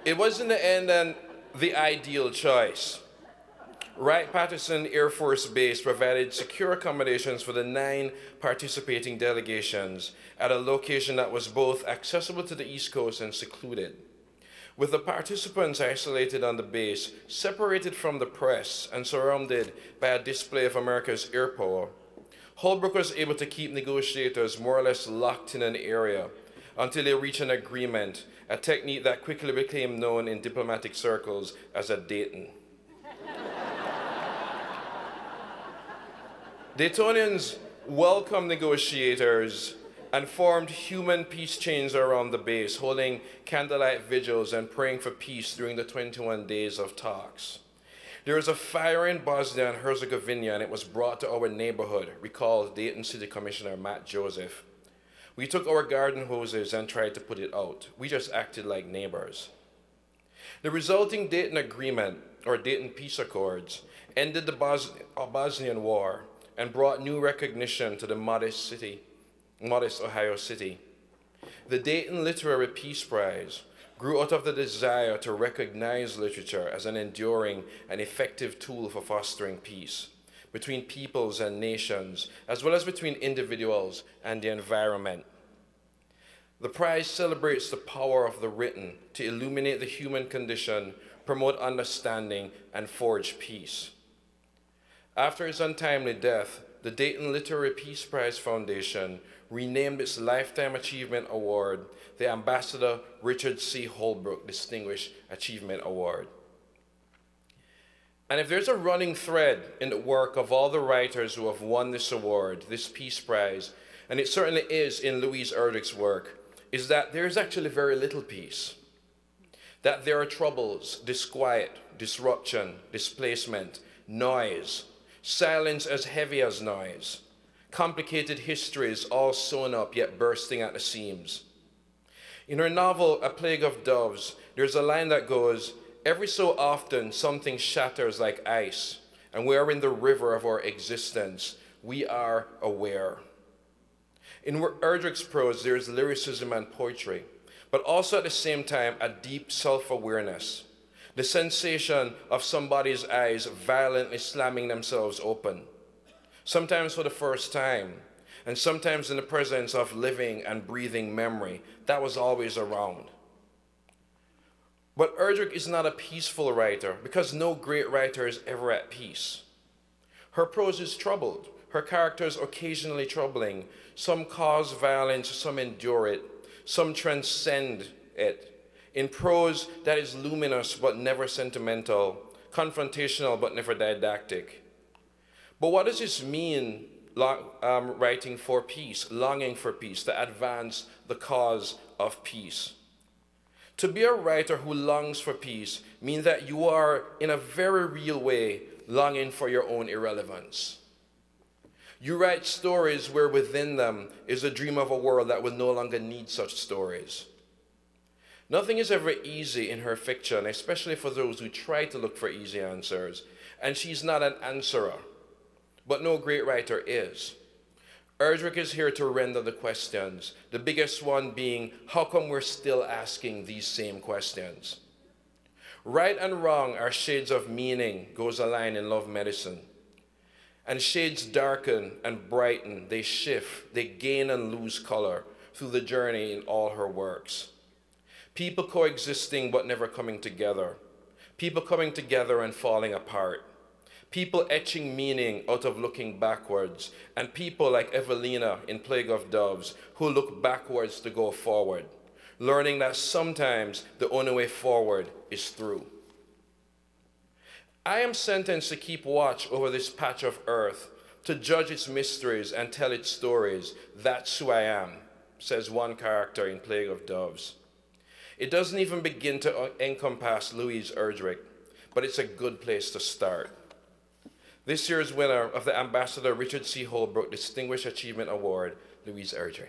it was in the end the ideal choice. Wright-Patterson Air Force Base provided secure accommodations for the 9 participating delegations at a location that was both accessible to the East Coast and secluded. With the participants isolated on the base, separated from the press, and surrounded by a display of America's air power, Holbrooke was able to keep negotiators more or less locked in an area until they reached an agreement, a technique that quickly became known in diplomatic circles as a Dayton. Daytonians welcomed negotiators and formed human peace chains around the base, holding candlelight vigils and praying for peace during the 21 days of talks. There was a fire in Bosnia and Herzegovina, and it was brought to our neighborhood, recalled Dayton City Commissioner Matt Joseph. We took our garden hoses and tried to put it out. We just acted like neighbors. The resulting Dayton Agreement, or Dayton Peace Accords, ended the Bosnian War and brought new recognition to the modest Ohio city. The Dayton Literary Peace Prize grew out of the desire to recognize literature as an enduring and effective tool for fostering peace between peoples and nations, as well as between individuals and the environment. The prize celebrates the power of the written to illuminate the human condition, promote understanding, and forge peace. After his untimely death, the Dayton Literary Peace Prize Foundation renamed its Lifetime Achievement Award the Ambassador Richard C. Holbrooke Distinguished Achievement Award. And if there's a running thread in the work of all the writers who have won this award, this Peace Prize, and it certainly is in Louise Erdrich's work, is that there is actually very little peace. That there are troubles, disquiet, disruption, displacement, noise, silence as heavy as noise, complicated histories all sewn up yet bursting at the seams. In her novel, A Plague of Doves, there's a line that goes, "Every so often something shatters like ice, and we are in the river of our existence. We are aware." In Erdrich's prose, there's lyricism and poetry, but also at the same time, a deep self-awareness. The sensation of somebody's eyes violently slamming themselves open, sometimes for the first time, and sometimes in the presence of living and breathing memory that was always around. But Erdrich is not a peaceful writer, because no great writer is ever at peace. Her prose is troubled, her characters occasionally troubling. Some cause violence, some endure it, some transcend it. In prose that is luminous but never sentimental, confrontational but never didactic. But what does this mean, writing for peace, longing for peace, to advance the cause of peace? To be a writer who longs for peace means that you are, in a very real way, longing for your own irrelevance. You write stories where within them is a dream of a world that will no longer need such stories. Nothing is ever easy in her fiction, especially for those who try to look for easy answers. And she's not an answerer, but no great writer is. Erdrich is here to render the questions, the biggest one being, how come we're still asking these same questions? Right and wrong are shades of meaning, goes a line in Love Medicine. And shades darken and brighten, they shift, they gain and lose color through the journey in all her works. People coexisting but never coming together. People coming together and falling apart. People etching meaning out of looking backwards. And people like Evelina in Plague of Doves who look backwards to go forward, learning that sometimes the only way forward is through. I am sentenced to keep watch over this patch of earth, to judge its mysteries and tell its stories. That's who I am, says one character in Plague of Doves. It doesn't even begin to encompass Louise Erdrich, but it's a good place to start. This year's winner of the Ambassador Richard C. Holbrook Distinguished Achievement Award, Louise Erdrich.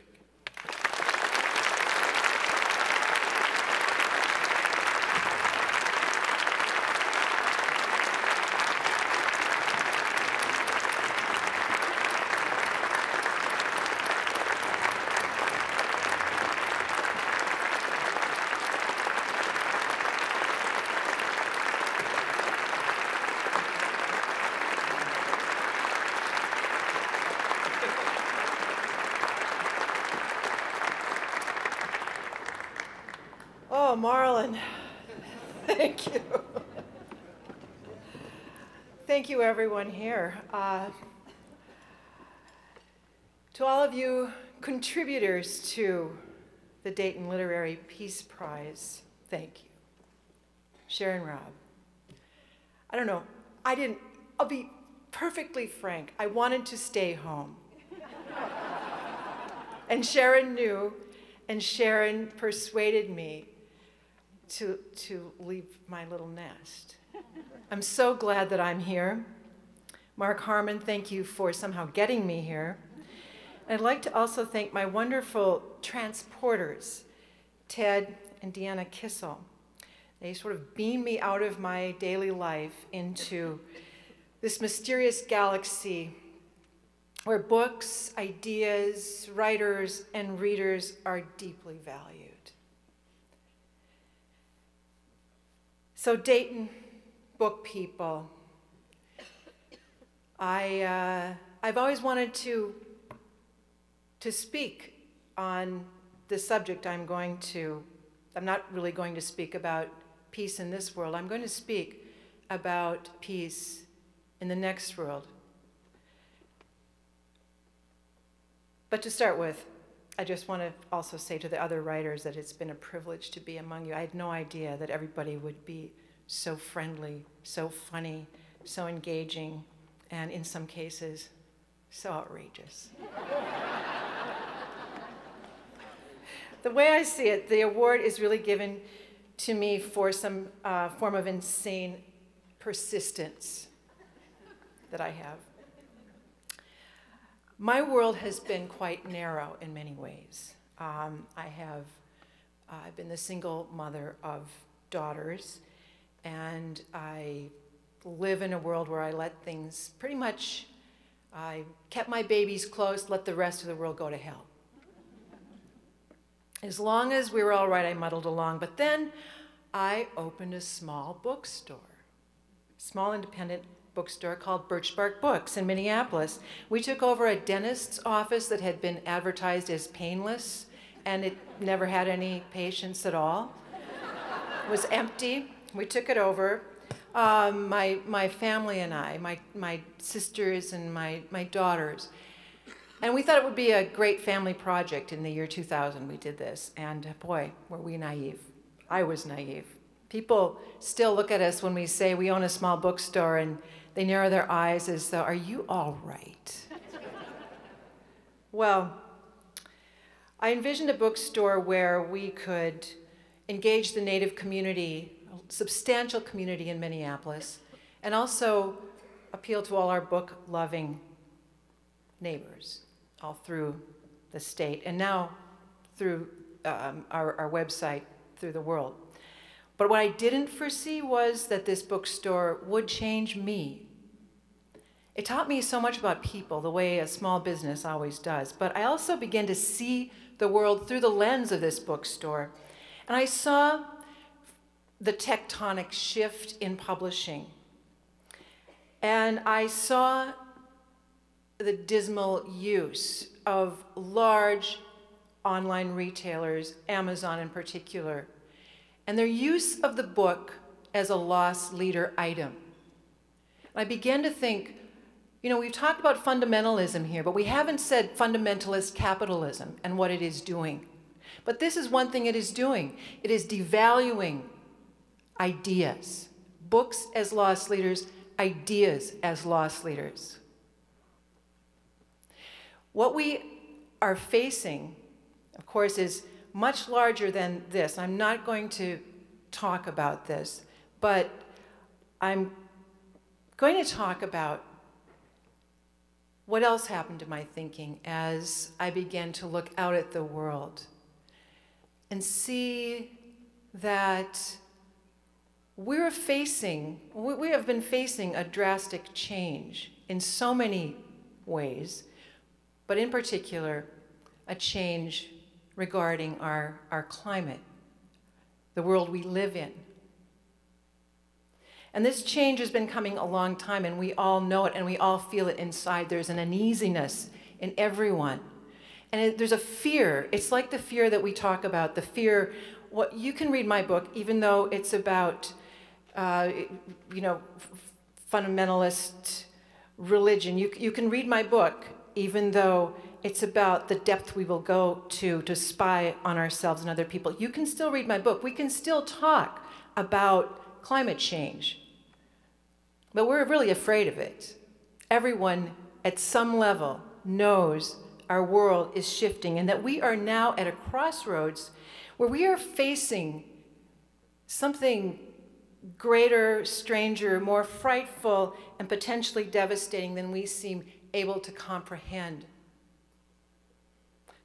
Oh, Marlon, thank you. Thank you, everyone here. To all of you contributors to the Dayton Literary Peace Prize, thank you. Sharon Robb. I don't know, I'll be perfectly frank, I wanted to stay home. And Sharon knew, and Sharon persuaded me to leave my little nest. I'm so glad that I'm here. Mark Harmon, thank you for somehow getting me here. And I'd like to also thank my wonderful transporters, Ted and Deanna Kissel. They sort of beamed me out of my daily life into this mysterious galaxy where books, ideas, writers, and readers are deeply valued. So Dayton book people, I've always wanted to speak on the subject I'm not really going to speak about peace in this world. I'm going to speak about peace in the next world. But to start with, I just want to also say to the other writers that it's been a privilege to be among you. I had no idea that everybody would be so friendly, so funny, so engaging, and in some cases, so outrageous. The way I see it, the award is really given to me for some form of insane persistence that I have. My world has been quite narrow in many ways. I have I've been the single mother of daughters, and I live in a world where I let things pretty much, I kept my babies close, let the rest of the world go to hell. As long as we were all right, I muddled along. But then I opened a small bookstore, small independent bookstore called Birch Bark Books in Minneapolis. We took over a dentist's office that had been advertised as painless, and it never had any patients at all. It was empty. We took it over. My family and I, my sisters and my daughters. And we thought it would be a great family project. In the year 2000, we did this. And boy, were we naive. I was naive. People still look at us when we say we own a small bookstore, and they narrow their eyes as though, are you all right? Well, I envisioned a bookstore where we could engage the Native community, a substantial community in Minneapolis, and also appeal to all our book-loving neighbors all through the state, and now through our website, through the world. But what I didn't foresee was that this bookstore would change me. It taught me so much about people, the way a small business always does, but I also began to see the world through the lens of this bookstore. And I saw the tectonic shift in publishing. And I saw the dismal use of large online retailers, Amazon in particular, and their use of the book as a loss leader item. And I began to think, you know, we've talked about fundamentalism here, but we haven't said fundamentalist capitalism and what it is doing. But this is one thing it is doing. It is devaluing ideas. Books as loss leaders, ideas as loss leaders. What we are facing, of course, is much larger than this. I'm not going to talk about this, but I'm going to talk about what else happened to my thinking as I began to look out at the world and see that we have been facing a drastic change in so many ways, but in particular, a change regarding our climate, the world we live in. And this change has been coming a long time, and we all know it, and we all feel it inside. There's an uneasiness in everyone. And there's a fear. It's like the fear that we talk about, the fear. You can read my book, even though it's about, fundamentalist religion. You can read my book, even though it's about the depth we will go to spy on ourselves and other people. You can still read my book. We can still talk about climate change. But we're really afraid of it. Everyone at some level knows our world is shifting and that we are now at a crossroads where we are facing something greater, stranger, more frightful, and potentially devastating than we seem able to comprehend.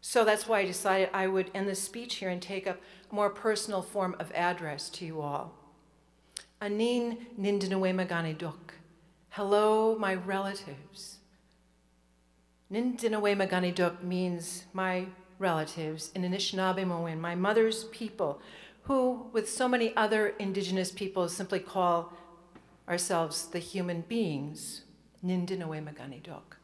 So that's why I decided I would end the speech here and take up a more personal form of address to you all. Anin Nindinawemaganiduk. Hello, my relatives. Nindinawemaganiduk means my relatives in Anishinaabe-Moin, my mother's people, who, with so many other indigenous peoples, simply call ourselves the human beings. Nindinawemaganiduk.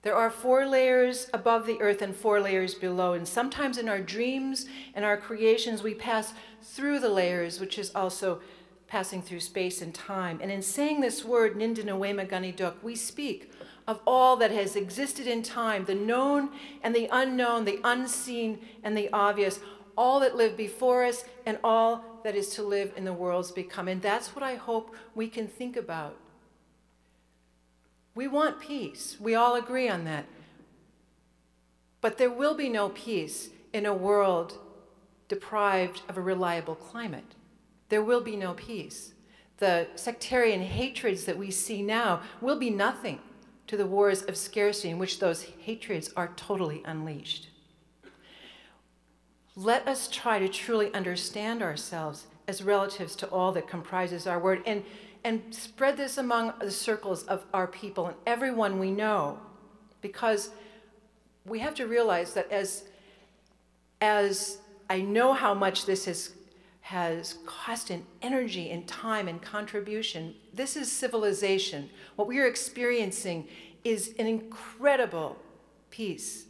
There are 4 layers above the earth and 4 layers below, and sometimes in our dreams and our creations we pass through the layers, which is also passing through space and time. And in saying this word, Nindinawemaganiduk, we speak of all that has existed in time, the known and the unknown, the unseen and the obvious, all that lived before us and all that is to live in the worlds become. And that's what I hope we can think about. We want peace. We all agree on that. But there will be no peace in a world deprived of a reliable climate. There will be no peace. The sectarian hatreds that we see now will be nothing to the wars of scarcity in which those hatreds are totally unleashed. Let us try to truly understand ourselves as relatives to all that comprises our world, and spread this among the circles of our people and everyone we know, because we have to realize that as I know how much this has cost in energy and time and contribution, this is civilization. What we are experiencing is an incredible piece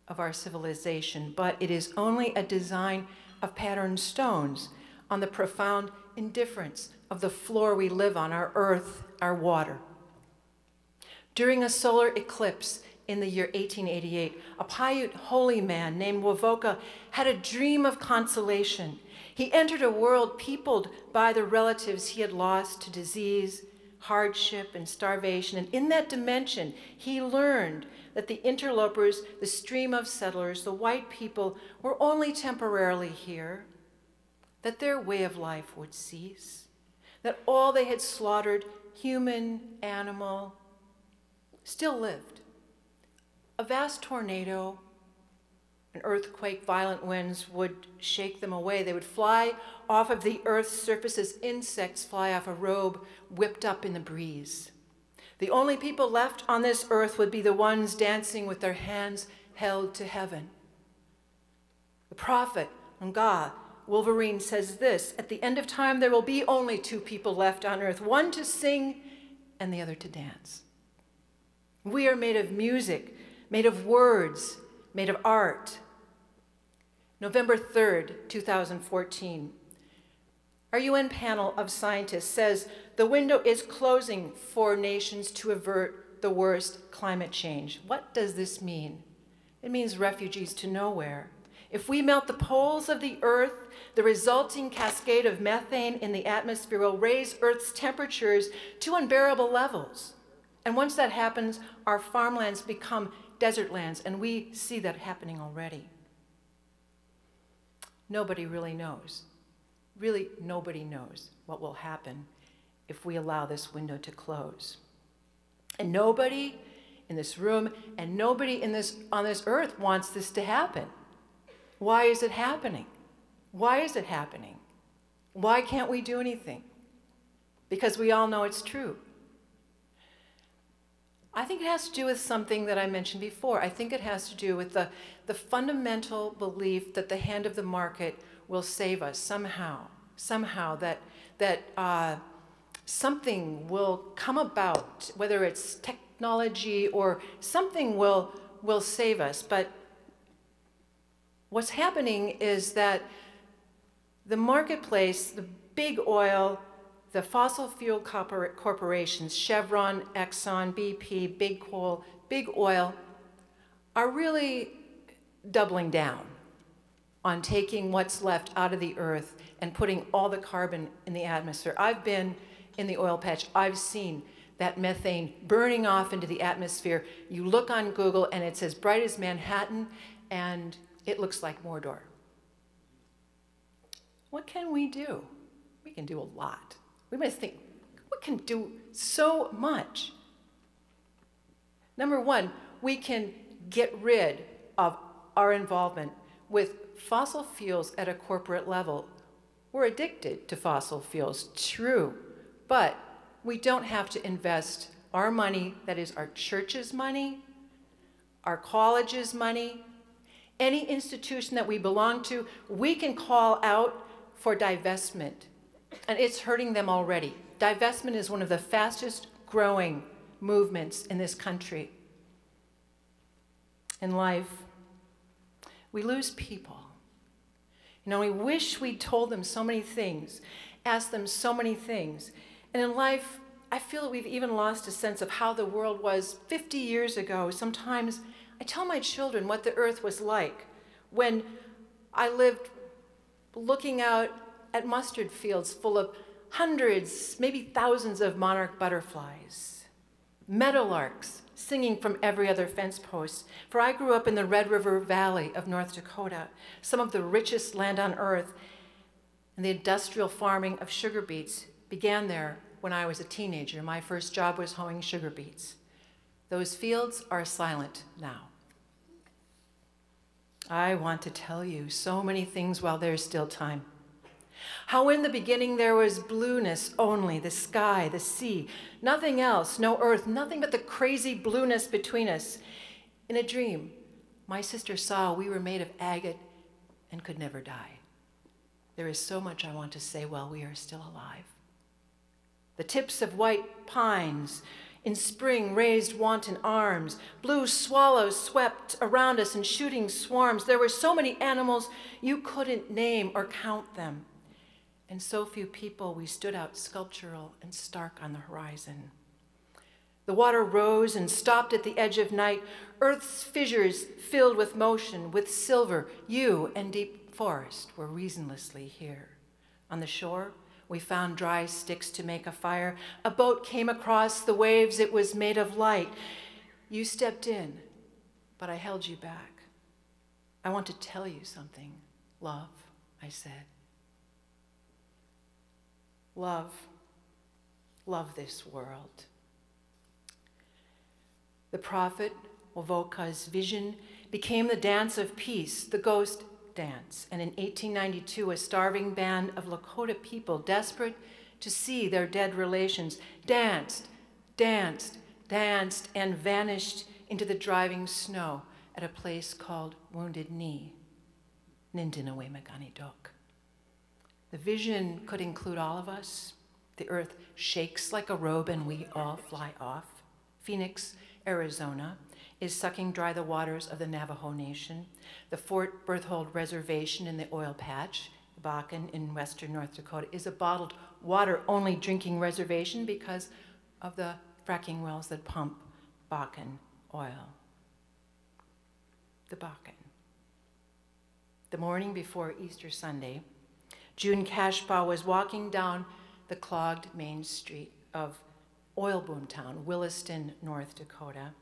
of our civilization, but it is only a design of patterned stones on the profound indifference of the floor we live on, our earth, our water. During a solar eclipse in the year 1888, a Paiute holy man named Wovoka had a dream of consolation. He entered a world peopled by the relatives he had lost to disease, hardship, and starvation. And in that dimension, he learned that the interlopers, the stream of settlers, the white people, were only temporarily here, that their way of life would cease, that all they had slaughtered, human, animal, still lived. A vast tornado, an earthquake, violent winds would shake them away. They would fly off of the earth's surface as insects fly off a robe whipped up in the breeze. The only people left on this earth would be the ones dancing with their hands held to heaven. The prophet, Nga, Wolverine, says this: at the end of time, there will be only two people left on earth, one to sing and the other to dance. We are made of music, made of words, made of art. November 3rd, 2014. Our UN panel of scientists says the window is closing for nations to avert the worst climate change. What does this mean? It means refugees to nowhere. If we melt the poles of the earth, the resulting cascade of methane in the atmosphere will raise Earth's temperatures to unbearable levels. And once that happens, our farmlands become desert lands, and we see that happening already. Nobody really knows. Really, nobody knows what will happen if we allow this window to close. And nobody in this room and nobody on this earth wants this to happen. Why is it happening? Why is it happening? Why can't we do anything? Because we all know it's true. I think it has to do with something that I mentioned before. I think it has to do with the fundamental belief that the hand of the market will save us somehow, that something will come about, whether it's technology or something will save us. But what's happening is that the marketplace, the big oil, the fossil fuel corporations, Chevron, Exxon, BP, Big Coal, Big Oil, are really doubling down on taking what's left out of the earth and putting all the carbon in the atmosphere. I've been in the oil patch. I've seen that methane burning off into the atmosphere. You look on Google and it's as bright as Manhattan, and it looks like Mordor. What can we do? We can do a lot. We must think, we can do so much. Number one, we can get rid of our involvement with fossil fuels at a corporate level. We're addicted to fossil fuels, true, but we don't have to invest our money, that is our church's money, our college's money, any institution that we belong to. We can call out for divestment, and it's hurting them already. Divestment is one of the fastest growing movements in this country. In life, we lose people. You know, we wish we'd told them so many things, asked them so many things. And in life, I feel that we've even lost a sense of how the world was 50 years ago. Sometimes I tell my children what the earth was like when I lived looking out at mustard fields full of hundreds, maybe thousands of monarch butterflies, meadowlarks singing from every other fence post. For I grew up in the Red River Valley of North Dakota, some of the richest land on earth, and the industrial farming of sugar beets began there when I was a teenager. My first job was hoeing sugar beets. Those fields are silent now. I want to tell you so many things while there's still time. How in the beginning there was blueness only, the sky, the sea, nothing else, no earth, nothing but the crazy blueness between us. In a dream, my sister saw we were made of agate and could never die. There is so much I want to say while we are still alive. The tips of white pines in spring raised wanton arms. Blue swallows swept around us in shooting swarms. There were so many animals you couldn't name or count them. And so few people, we stood out sculptural and stark on the horizon. The water rose and stopped at the edge of night. Earth's fissures filled with motion, with silver. You and deep forest were reasonlessly here. On the shore, we found dry sticks to make a fire. A boat came across the waves. It was made of light. You stepped in, but I held you back. I want to tell you something, love, I said. Love this world. The prophet Wovoka's vision became the dance of peace, the ghost dance. And in 1892, a starving band of Lakota people, desperate to see their dead relations, danced, and vanished into the driving snow at a place called Wounded Knee, Nindinawe-Magani-Dok. The vision could include all of us. The earth shakes like a robe and we all fly off. Phoenix, Arizona, is sucking dry the waters of the Navajo Nation. The Fort Berthold Reservation in the oil patch, Bakken in western North Dakota, is a bottled water-only drinking reservation because of the fracking wells that pump Bakken oil. The Bakken. The morning before Easter Sunday, June Cashpaw was walking down the clogged main street of oil boom town, Williston, North Dakota,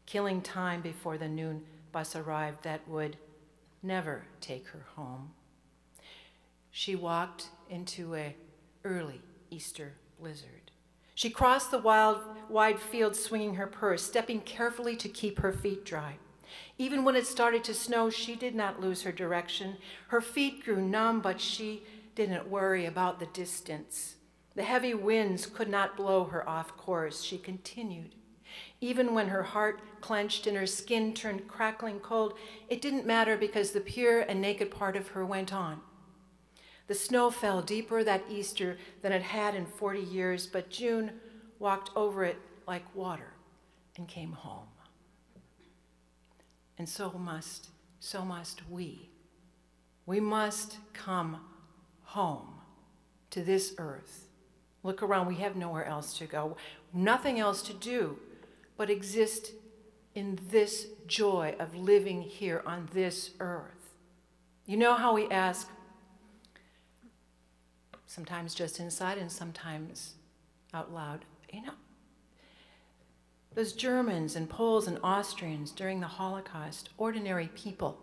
killing time before the noon bus arrived that would never take her home. She walked into an early Easter blizzard. She crossed the wide field swinging her purse, stepping carefully to keep her feet dry. Even when it started to snow, she did not lose her direction. Her feet grew numb, but she didn't worry about the distance. The heavy winds could not blow her off course. She continued. Even when her heart clenched and her skin turned crackling cold, it didn't matter because the pure and naked part of her went on. The snow fell deeper that Easter than it had in 40 years, but June walked over it like water and came home. And so must we. We must come home to this earth. Look around, we have nowhere else to go, nothing else to do but exist in this joy of living here on this earth. You know how we ask, sometimes just inside and sometimes out loud, you know, those Germans and Poles and Austrians during the Holocaust, ordinary people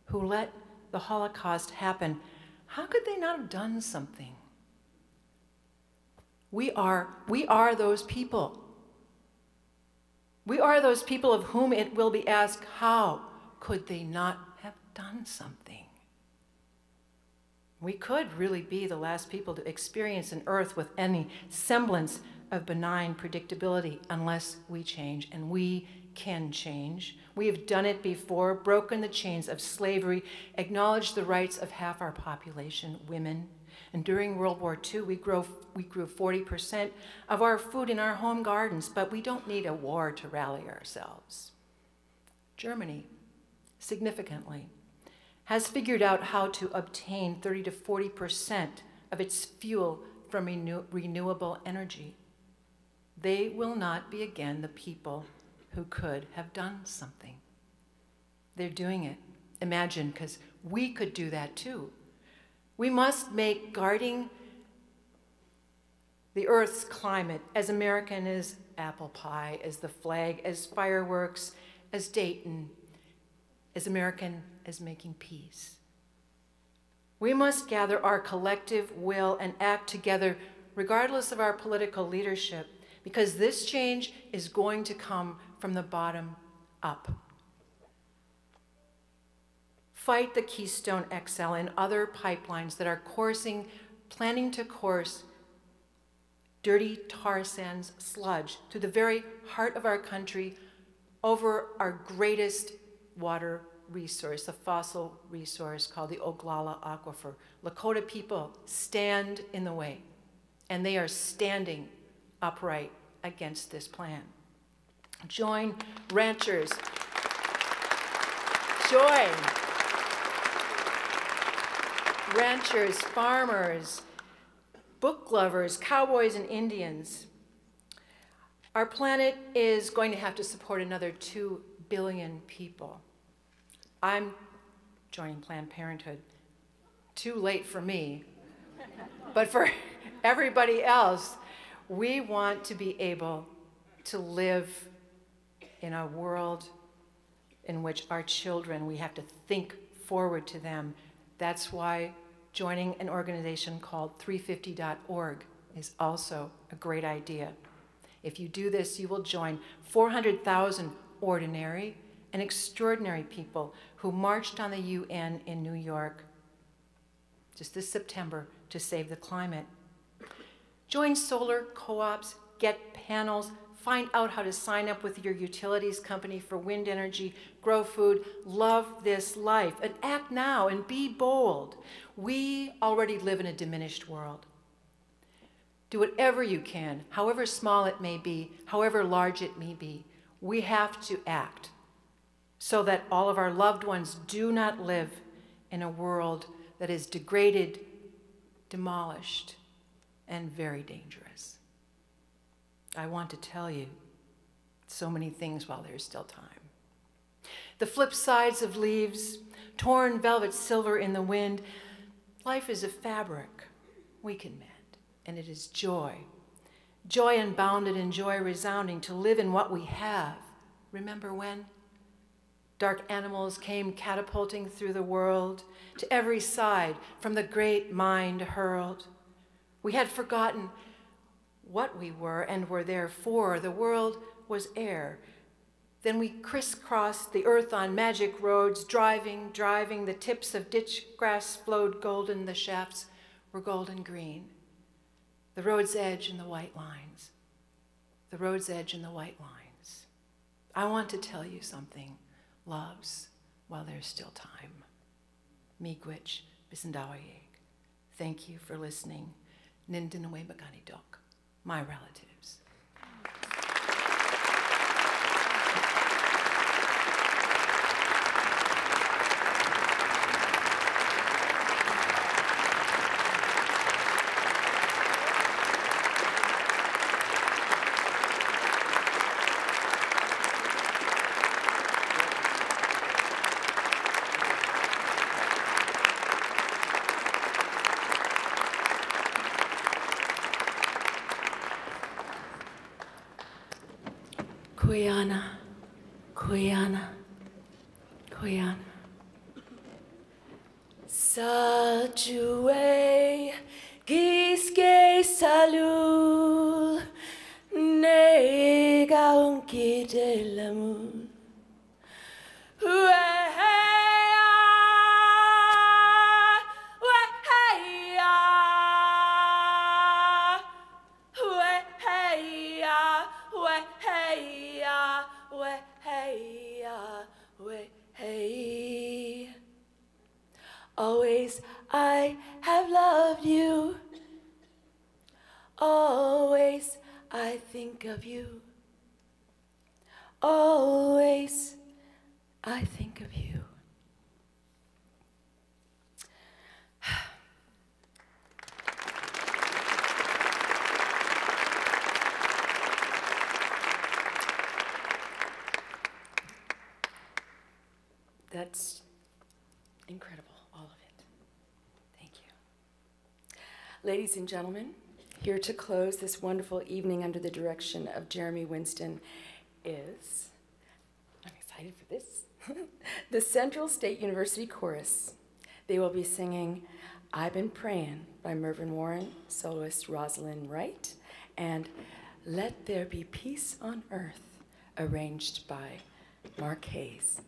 who let the Holocaust happen, how could they not have done something? We are those people. We are those people of whom it will be asked, how could they not have done something? We could really be the last people to experience an earth with any semblance of benign predictability unless we change, and we can change. We have done it before, broken the chains of slavery, acknowledged the rights of half our population, women. And during World War II, we grew 40% of our food in our home gardens, but we don't need a war to rally ourselves. Germany, significantly, has figured out how to obtain 30 to 40% of its fuel from renewable energy. They will not be again the people who could have done something. They're doing it. Imagine, because we could do that too. We must make guarding the Earth's climate as American as apple pie, as the flag, as fireworks, as Dayton, as American as making peace. We must gather our collective will and act together regardless of our political leadership, because this change is going to come from the bottom up. Fight the Keystone XL and other pipelines that are planning to course dirty tar sands sludge through the very heart of our country over our greatest water resource, the fossil resource called the Oglala Aquifer. Lakota people stand in the way, and they are standing upright against this plan. Join ranchers. Join ranchers, farmers, book lovers, cowboys, and Indians. Our planet is going to have to support another 2 billion people. I'm joining Planned Parenthood. Too late for me, but for everybody else, we want to be able to live in a world in which our children, we have to think forward to them. That's why joining an organization called 350.org is also a great idea. If you do this, you will join 400,000 ordinary and extraordinary people who marched on the UN in New York just this September to save the climate. Join solar co-ops, get panels, find out how to sign up with your utilities company for wind energy, grow food, love this life, and act now and be bold. We already live in a diminished world. Do whatever you can, however small it may be, however large it may be. We have to act so that all of our loved ones do not live in a world that is degraded, demolished, and very dangerous. I want to tell you so many things while there's still time. The flip sides of leaves, torn velvet silver in the wind. Life is a fabric we can mend, and it is joy. Joy unbounded and joy resounding to live in what we have. Remember when? Dark animals came catapulting through the world, to every side from the great mind hurled. We had forgotten what we were and were there for. The world was air. Then we crisscrossed the earth on magic roads, driving. The tips of ditch grass flowed golden. The shafts were golden green. The road's edge and the white lines. The road's edge and the white lines. I want to tell you something, loves, while there's still time. Miigwech bisindawayeg. Thank you for listening. Nindinawe Magani Dok, my relatives. Kuyana, Kuyana, Kuyana. Sajue giske salul nega unki de lamun. Always I have loved you. Always I think of you. Always I think of you. That's incredible, all of it. Thank you. Ladies and gentlemen, here to close this wonderful evening under the direction of Jeremy Winston is, I'm excited for this, the Central State University Chorus. They will be singing I've Been Praying by Mervyn Warren, soloist Rosalind Wright, and Let There Be Peace on Earth, arranged by Mark Hayes.